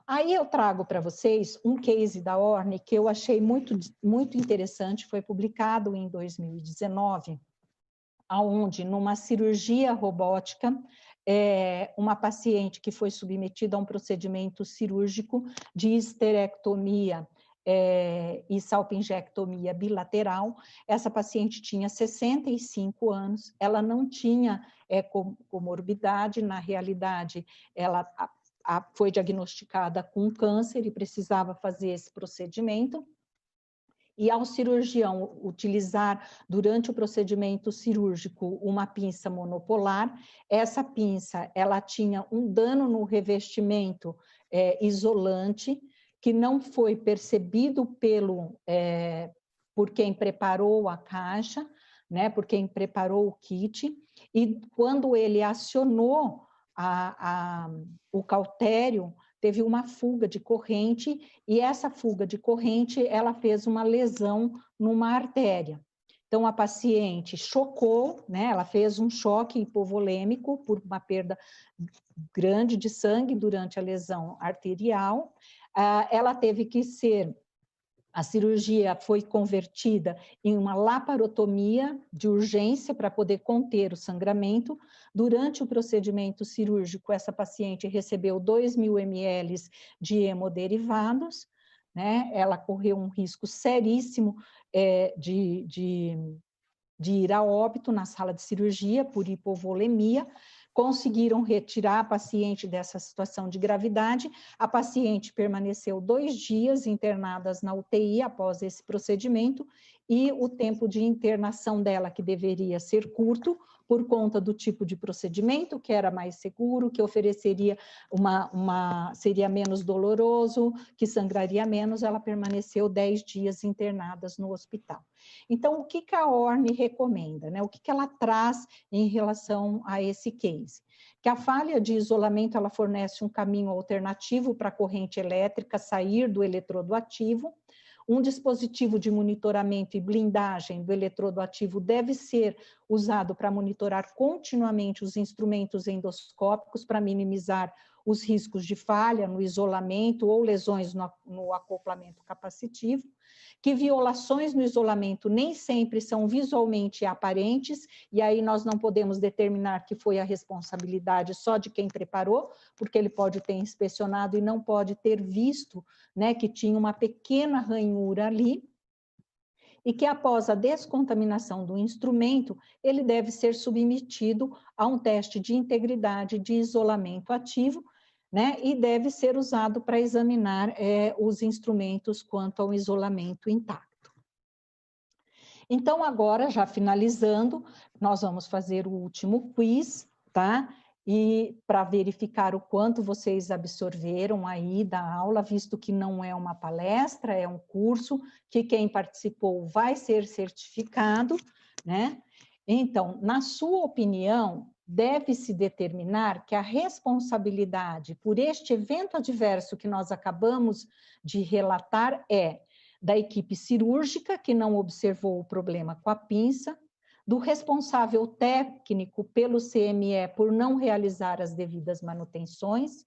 Aí eu trago para vocês um case da Orne que eu achei muito interessante, foi publicado em 2019, onde, numa cirurgia robótica, uma paciente que foi submetida a um procedimento cirúrgico de histerectomia e salpingectomia bilateral. Essa paciente tinha 65 anos, ela não tinha comorbidade, na realidade, ela foi diagnosticada com câncer e precisava fazer esse procedimento. E ao cirurgião utilizar, durante o procedimento cirúrgico, uma pinça monopolar, essa pinça, ela tinha um dano no revestimento isolante, que não foi percebido por quem preparou a caixa, né, por quem preparou o kit, e quando ele acionou o cautério, teve uma fuga de corrente, e essa fuga de corrente, ela fez uma lesão numa artéria. Então, a paciente chocou, né? Ela fez um choque hipovolêmico por uma perda grande de sangue durante a lesão arterial. Ela teve que ser... A cirurgia foi convertida em uma laparotomia de urgência para poder conter o sangramento. Durante o procedimento cirúrgico, essa paciente recebeu 2.000 ml de hemoderivados, né? Ela correu um risco seríssimo de ir a óbito na sala de cirurgia por hipovolemia. Conseguiram retirar a paciente dessa situação de gravidade. A paciente permaneceu 2 dias internadas na UTI após esse procedimento, e o tempo de internação dela, que deveria ser curto, por conta do tipo de procedimento, que era mais seguro, que ofereceria seria menos doloroso, que sangraria menos, ela permaneceu 10 dias internadas no hospital. Então, o que a ORNE recomenda, né? O que ela traz em relação a esse case? Que a falha de isolamento, ela fornece um caminho alternativo para a corrente elétrica sair do eletrodo ativo. Um dispositivo de monitoramento e blindagem do eletrodo ativo deve ser usado para monitorar continuamente os instrumentos endoscópicos para minimizar os riscos de falha no isolamento ou lesões no acoplamento capacitivo, que violações no isolamento nem sempre são visualmente aparentes, e aí nós não podemos determinar que foi a responsabilidade só de quem preparou, porque ele pode ter inspecionado e não pode ter visto, né, que tinha uma pequena ranhura ali, e que após a descontaminação do instrumento, ele deve ser submetido a um teste de integridade de isolamento ativo, né, e deve ser usado para examinar os instrumentos quanto ao isolamento intacto. Então, agora, já finalizando, nós vamos fazer o último quiz, tá? E para verificar o quanto vocês absorveram aí da aula, visto que não é uma palestra, é um curso, que quem participou vai ser certificado, né? Então, na sua opinião, deve-se determinar que a responsabilidade por este evento adverso que nós acabamos de relatar é da equipe cirúrgica, que não observou o problema com a pinça, do responsável técnico pelo CME por não realizar as devidas manutenções,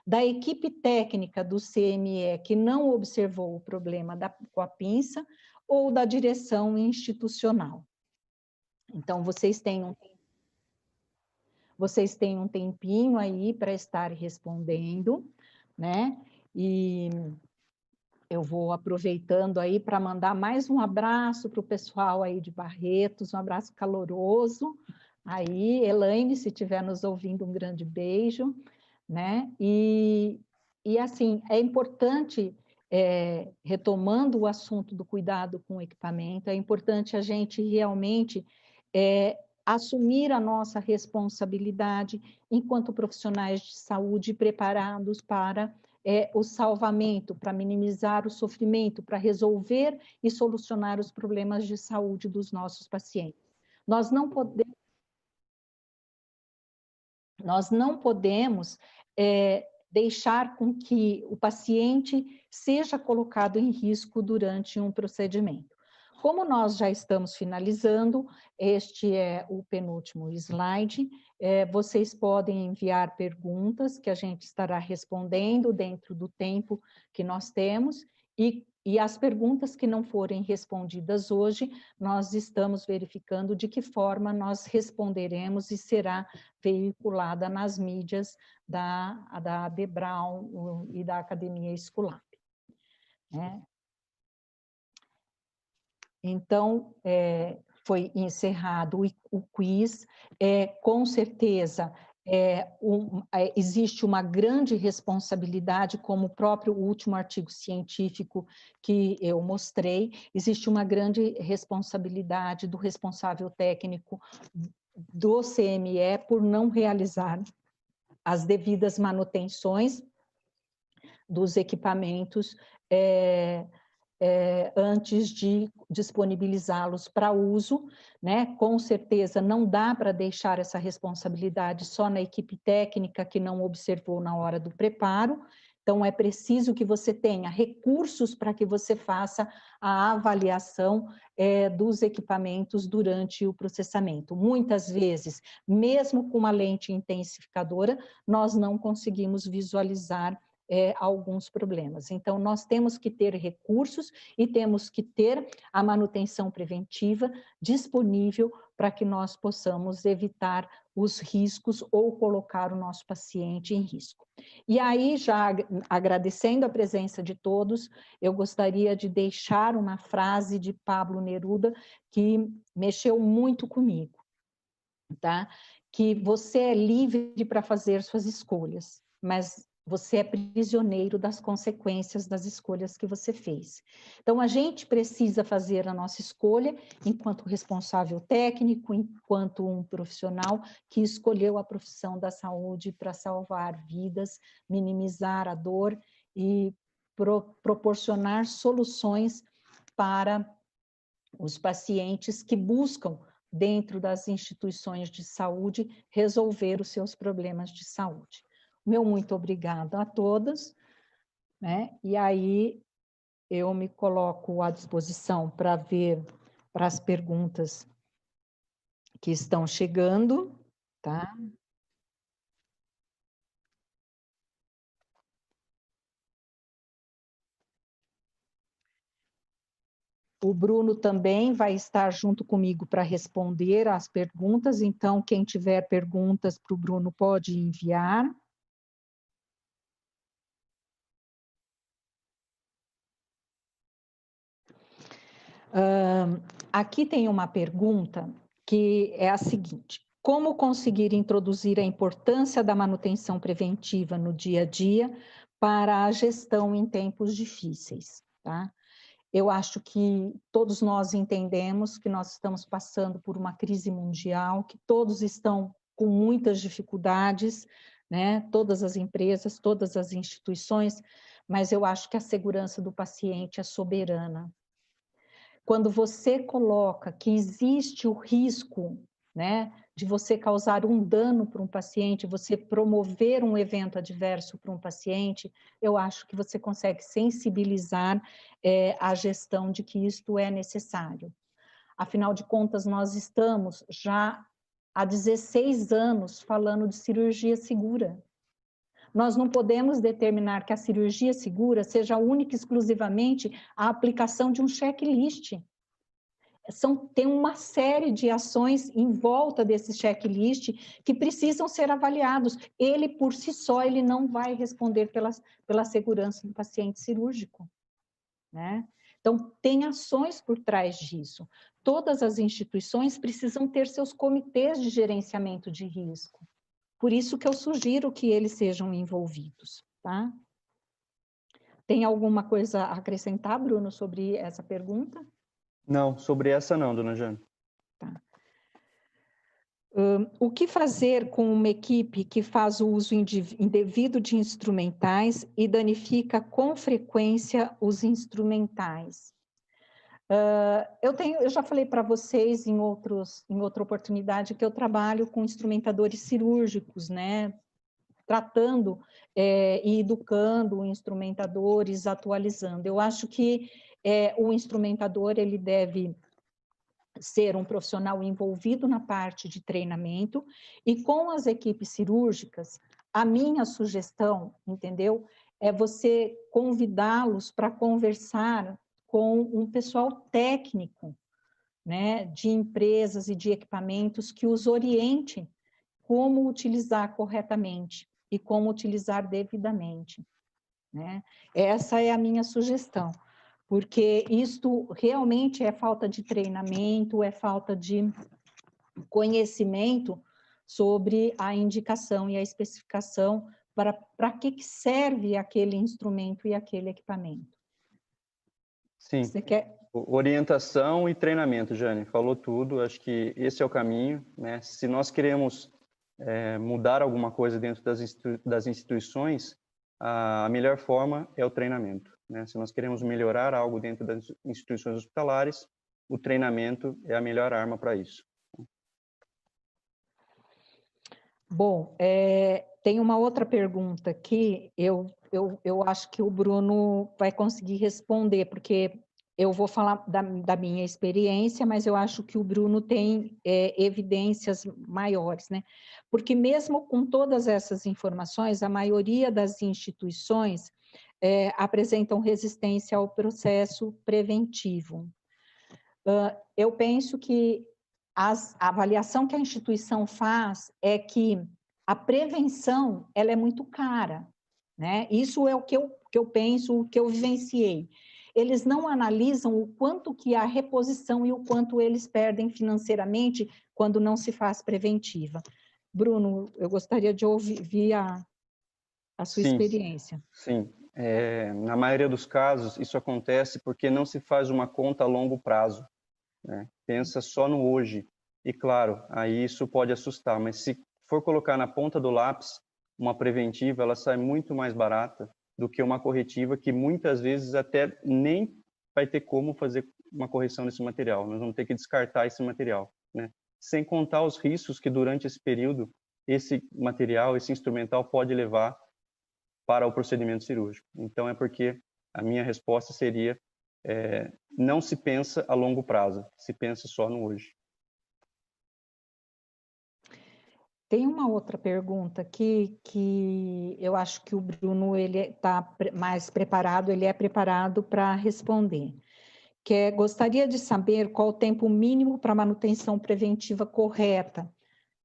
da equipe técnica do CME que não observou o problema com a pinça, ou da direção institucional. Então, vocês têm um tempinho aí para estar respondendo, né? E eu vou aproveitando aí para mandar mais um abraço para o pessoal aí de Barretos, um abraço caloroso. Aí, Elaine, se estiver nos ouvindo, um grande beijo, né? E assim, é importante, retomando o assunto do cuidado com o equipamento, é importante a gente realmente assumir a nossa responsabilidade enquanto profissionais de saúde preparados para o salvamento, para minimizar o sofrimento, para resolver e solucionar os problemas de saúde dos nossos pacientes. Nós não podemos deixar com que o paciente seja colocado em risco durante um procedimento. Como nós já estamos finalizando, este é o penúltimo slide, vocês podem enviar perguntas que a gente estará respondendo dentro do tempo que nós temos, e as perguntas que não forem respondidas hoje, nós estamos verificando de que forma nós responderemos e será veiculada nas mídias da Bebraun e da Academia Esculap, né? Então, foi encerrado o quiz. Com certeza, existe uma grande responsabilidade, como o próprio último artigo científico que eu mostrei, existe uma grande responsabilidade do responsável técnico do CME por não realizar as devidas manutenções dos equipamentos antes de disponibilizá-los para uso, né? Com certeza não dá para deixar essa responsabilidade só na equipe técnica que não observou na hora do preparo, Então, é preciso que você tenha recursos para que você faça a avaliação dos equipamentos durante o processamento. Muitas vezes, mesmo com uma lente intensificadora, nós não conseguimos visualizar alguns problemas. Então, nós temos que ter recursos e temos que ter a manutenção preventiva disponível para que nós possamos evitar os riscos ou colocar o nosso paciente em risco. E aí, já agradecendo a presença de todos, eu gostaria de deixar uma frase de Pablo Neruda que mexeu muito comigo, tá? Que você é livre para fazer suas escolhas, mas você é prisioneiro das consequências das escolhas que você fez. Então, a gente precisa fazer a nossa escolha enquanto responsável técnico, enquanto um profissional que escolheu a profissão da saúde para salvar vidas, minimizar a dor e proporcionar soluções para os pacientes que buscam, dentro das instituições de saúde, resolver os seus problemas de saúde. Meu muito obrigada a todas, né? E aí eu me coloco à disposição para ver para as perguntas que estão chegando, tá? O Bruno também vai estar junto comigo para responder às perguntas, então quem tiver perguntas para o Bruno pode enviar. Aqui tem uma pergunta que é a seguinte: como conseguir introduzir a importância da manutenção preventiva no dia a dia para a gestão em tempos difíceis, tá? Eu acho que todos nós entendemos que nós estamos passando por uma crise mundial, que todos estão com muitas dificuldades, né? Todas as empresas, todas as instituições, mas eu acho que a segurança do paciente é soberana. Quando você coloca que existe o risco, né, de você causar um dano para um paciente, você promover um evento adverso para um paciente, eu acho que você consegue sensibilizar a gestão de que isto é necessário. Afinal de contas, nós estamos já há 16 anos falando de cirurgia segura. Nós não podemos determinar que a cirurgia segura seja única e exclusivamente a aplicação de um checklist. Tem uma série de ações em volta desse checklist que precisam ser avaliados. Ele, por si só, ele não vai responder pela segurança do paciente cirúrgico, né? Então, tem ações por trás disso. Todas as instituições precisam ter seus comitês de gerenciamento de risco. Por isso que eu sugiro que eles sejam envolvidos, tá? Tem alguma coisa a acrescentar, Bruno, sobre essa pergunta? Não, sobre essa não, dona Jane. Tá. O que fazer com uma equipe que faz o uso indevido de instrumentais e danifica com frequência os instrumentais? Eu já falei para vocês em outra oportunidade que eu trabalho com instrumentadores cirúrgicos, né? Tratando e educando instrumentadores, atualizando. Eu acho que o instrumentador ele deve ser um profissional envolvido na parte de treinamento e com as equipes cirúrgicas, a minha sugestão, entendeu? É você convidá-los para conversar com um pessoal técnico, né, de empresas e de equipamentos que os oriente como utilizar corretamente e como utilizar devidamente, né? Essa é a minha sugestão, porque isto realmente é falta de treinamento, é falta de conhecimento sobre a indicação e a especificação para que serve aquele instrumento e aquele equipamento. Sim, você quer... Orientação e treinamento, Jane, falou tudo, acho que esse é o caminho, né? Se nós queremos mudar alguma coisa dentro das instituições, a melhor forma é o treinamento, né? Se nós queremos melhorar algo dentro das instituições hospitalares, o treinamento é a melhor arma para isso. Bom, Tem uma outra pergunta que eu acho que o Bruno vai conseguir responder, porque eu vou falar da minha experiência, mas eu acho que o Bruno tem evidências maiores, né? Porque mesmo com todas essas informações, a maioria das instituições apresentam resistência ao processo preventivo. Eu penso que a avaliação que a instituição faz é que a prevenção ela é muito cara, né? Isso é o que eu penso, o que eu vivenciei. Eles não analisam o quanto que há reposição e o quanto eles perdem financeiramente quando não se faz preventiva. Bruno, eu gostaria de ouvir a sua experiência. Sim, na maioria dos casos isso acontece porque não se faz uma conta a longo prazo, né? Pensa só no hoje. E claro, aí isso pode assustar, mas se for colocar na ponta do lápis, uma preventiva, ela sai muito mais barata do que uma corretiva, que muitas vezes até nem vai ter como fazer uma correção desse material. Nós vamos ter que descartar esse material, né? Sem contar os riscos que durante esse período, esse material, esse instrumental pode levar para o procedimento cirúrgico. Então, é porque a minha resposta seria, não se pensa a longo prazo, se pensa só no hoje. Tem uma outra pergunta aqui que eu acho que o Bruno ele está mais preparado, ele é preparado para responder. Que é, gostaria de saber qual o tempo mínimo para manutenção preventiva correta.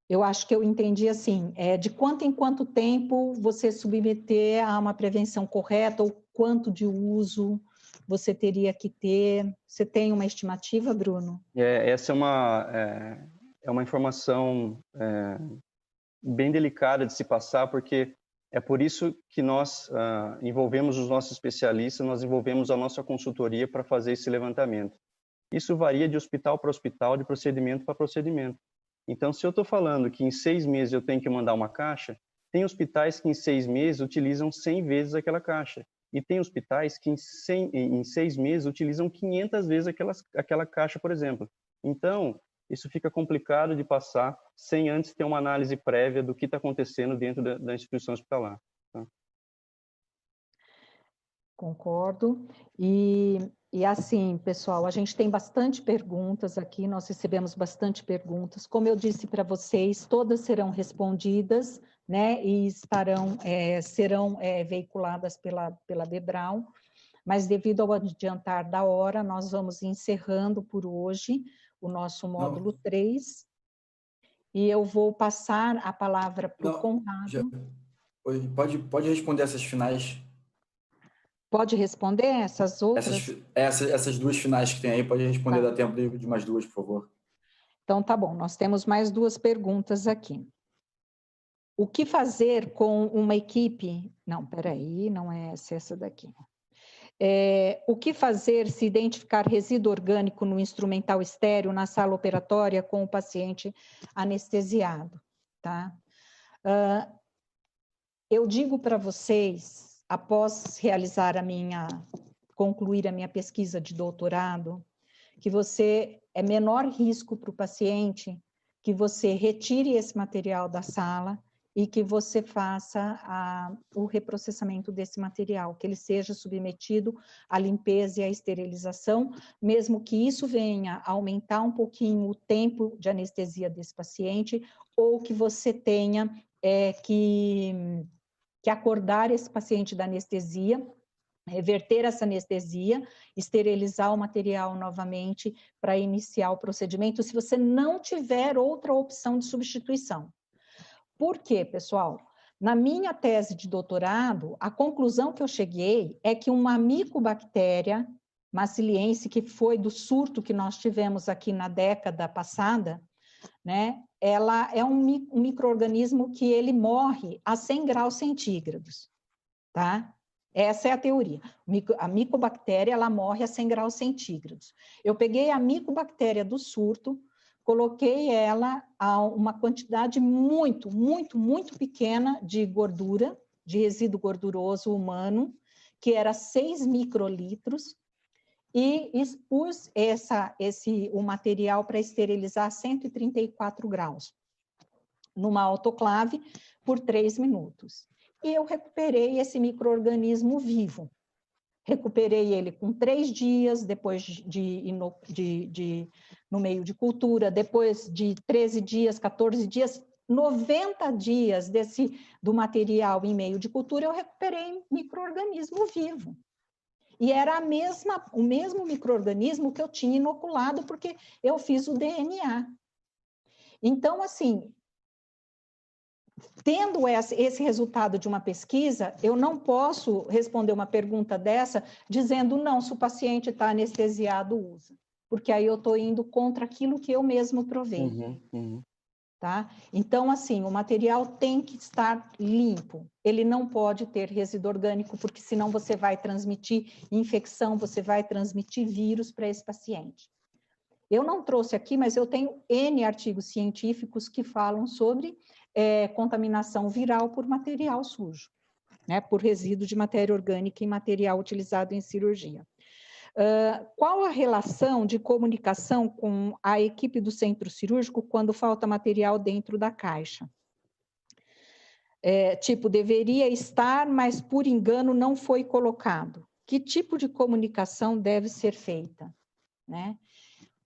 Eu acho que eu entendi assim, de quanto em quanto tempo você submeter a uma prevenção correta ou quanto de uso você teria que ter. Você tem uma estimativa, Bruno? Essa é uma informação bem delicada de se passar, porque é por isso que nós envolvemos os nossos especialistas, nós envolvemos a nossa consultoria para fazer esse levantamento. Isso varia de hospital para hospital, de procedimento para procedimento. Então, se eu estou falando que em 6 meses eu tenho que mandar uma caixa, tem hospitais que em 6 meses utilizam 100 vezes aquela caixa. E tem hospitais que em 6 meses utilizam 500 vezes aquela caixa, por exemplo. Então, isso fica complicado de passar sem antes ter uma análise prévia do que está acontecendo dentro da instituição hospitalar. Tá? Concordo. E assim, pessoal, a gente tem bastante perguntas aqui, nós recebemos bastante perguntas. Como eu disse para vocês, todas serão respondidas, né, e serão veiculadas pela Bebral, mas devido ao adiantar da hora, nós vamos encerrando por hoje o nosso módulo 3, e eu vou passar a palavra para o Conrado. Pode responder essas finais? Pode responder essas outras? Essas duas finais que tem aí, pode responder, dá tempo de mais duas, por favor. Então, tá bom, nós temos mais 2 perguntas aqui. O que fazer com uma equipe... Não, peraí, não é essa daqui. O que fazer se identificar resíduo orgânico no instrumental estéreo na sala operatória com o paciente anestesiado, tá? Eu digo para vocês, após concluir a minha pesquisa de doutorado, que é menor risco para o paciente que você retire esse material da sala e que você faça o reprocessamento desse material, que ele seja submetido à limpeza e à esterilização, mesmo que isso venha a aumentar um pouquinho o tempo de anestesia desse paciente, ou que você tenha que acordar esse paciente da anestesia, reverter essa anestesia, esterilizar o material novamente para iniciar o procedimento, se você não tiver outra opção de substituição. Por quê, pessoal? Na minha tese de doutorado, a conclusão que eu cheguei é que uma micobactéria maciliense, que foi do surto que nós tivemos aqui na década passada, né, ela é um micro-organismo que ele morre a 100 graus centígrados, tá? Essa é a teoria. A micobactéria, ela morre a 100 graus centígrados. Eu peguei a micobactéria do surto, coloquei ela a uma quantidade muito, muito, muito pequena de gordura, de resíduo gorduroso humano, que era 6 microlitros, e expus o material para esterilizar a 134 graus. numa autoclave por 3 minutos. E eu recuperei esse micro-organismo vivo. Recuperei ele com 3 dias, depois no meio de cultura, depois de 13 dias, 14 dias, 90 dias do material em meio de cultura, eu recuperei micro-organismo vivo. E era o mesmo micro-organismo que eu tinha inoculado, porque eu fiz o DNA. Então, assim, tendo esse resultado de uma pesquisa, eu não posso responder uma pergunta dessa dizendo, não, se o paciente está anestesiado, usa. Porque aí eu estou indo contra aquilo que eu mesmo provei. Tá? Então, assim, o material tem que estar limpo. Ele não pode ter resíduo orgânico, porque senão você vai transmitir infecção, você vai transmitir vírus para esse paciente. Eu não trouxe aqui, mas eu tenho N artigos científicos que falam sobre contaminação viral por material sujo, né? Por resíduo de matéria orgânica em material utilizado em cirurgia. Qual a relação de comunicação com a equipe do centro cirúrgico quando falta material dentro da caixa? Deveria estar, mas por engano não foi colocado. Que tipo de comunicação deve ser feita, né?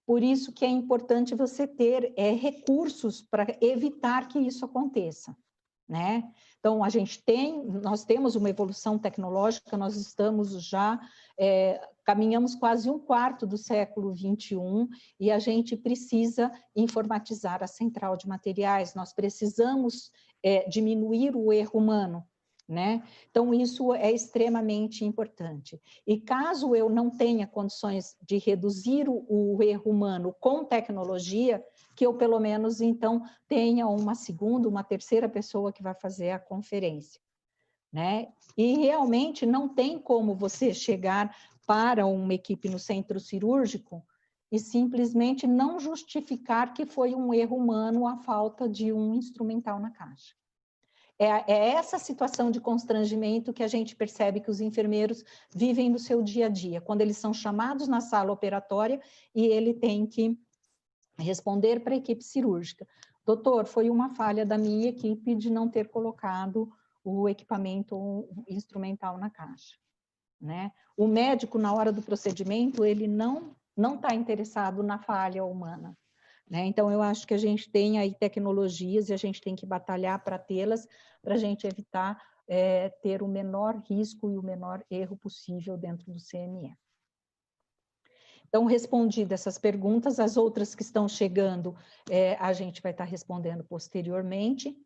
Por isso que é importante você ter recursos para evitar que isso aconteça, né? Então, nós temos uma evolução tecnológica, nós estamos já, caminhamos quase 1/4 do século XXI e a gente precisa informatizar a central de materiais, nós precisamos diminuir o erro humano, né? Então, isso é extremamente importante. E caso eu não tenha condições de reduzir o erro humano com tecnologia, que eu, pelo menos, então, tenha uma segunda, uma terceira pessoa que vai fazer a conferência, né? E realmente não tem como você chegar para uma equipe no centro cirúrgico e simplesmente não justificar que foi um erro humano a falta de um instrumental na caixa. É essa situação de constrangimento que a gente percebe que os enfermeiros vivem no seu dia a dia, quando eles são chamados na sala operatória e ele tem que responder para a equipe cirúrgica. Doutor, foi uma falha da minha equipe de não ter colocado o equipamento instrumental na caixa, né? O médico, na hora do procedimento, ele não está interessado na falha humana, né? Então, eu acho que a gente tem aí tecnologias e a gente tem que batalhar para tê-las, para a gente evitar ter o menor risco e o menor erro possível dentro do CME. Então, respondidas essas perguntas, as outras que estão chegando, a gente vai estar respondendo posteriormente.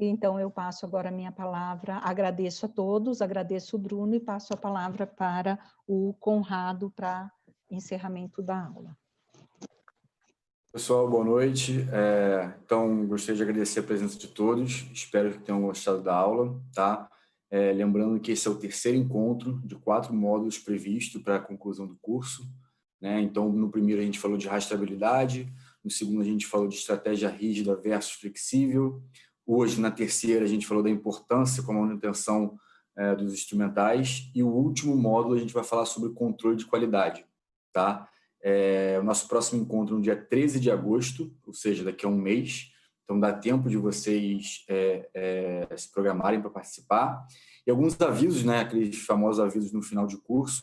Então, eu passo agora a minha palavra, agradeço a todos, agradeço o Bruno e passo a palavra para o Conrado para encerramento da aula. Pessoal, boa noite. Então, gostaria de agradecer a presença de todos, espero que tenham gostado da aula, tá? Lembrando que esse é o terceiro encontro de 4 módulos previsto para a conclusão do curso, né? Então, no primeiro a gente falou de rastreabilidade, no segundo a gente falou de estratégia rígida versus flexível, hoje, na terceira, a gente falou da importância com a manutenção dos instrumentais, e o último módulo a gente vai falar sobre controle de qualidade, tá? O nosso próximo encontro no dia 13 de agosto, ou seja, daqui a um mês, então dá tempo de vocês se programarem para participar. E alguns avisos, né, aqueles famosos avisos no final de curso,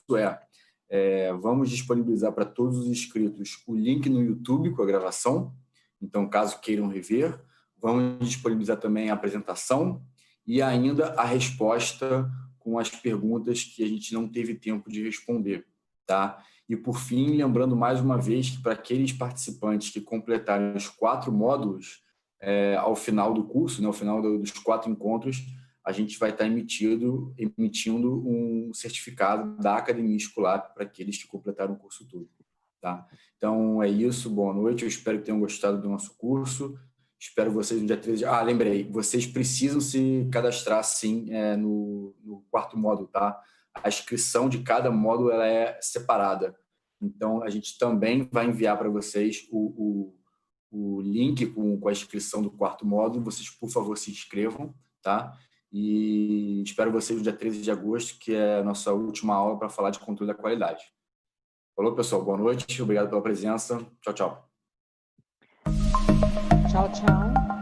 vamos disponibilizar para todos os inscritos o link no YouTube com a gravação, então caso queiram rever, vamos disponibilizar também a apresentação e ainda a resposta com as perguntas que a gente não teve tempo de responder, tá? E, por fim, lembrando mais uma vez que para aqueles participantes que completarem os 4 módulos, ao final do curso, né, ao final dos 4 encontros, a gente vai estar emitindo um certificado da Academia Escolap para aqueles que completaram o curso todo, tá? Então, é isso, boa noite, eu espero que tenham gostado do nosso curso, espero vocês no dia 13... lembrei, vocês precisam se cadastrar, sim, no 4º módulo, tá? A inscrição de cada módulo ela é separada. Então, a gente também vai enviar para vocês o link com a inscrição do 4º módulo. Vocês, por favor, se inscrevam, tá? E espero vocês no dia 13 de agosto, que é a nossa última aula para falar de controle da qualidade. Falou, pessoal. Boa noite. Obrigado pela presença. Tchau, tchau. Tchau, tchau.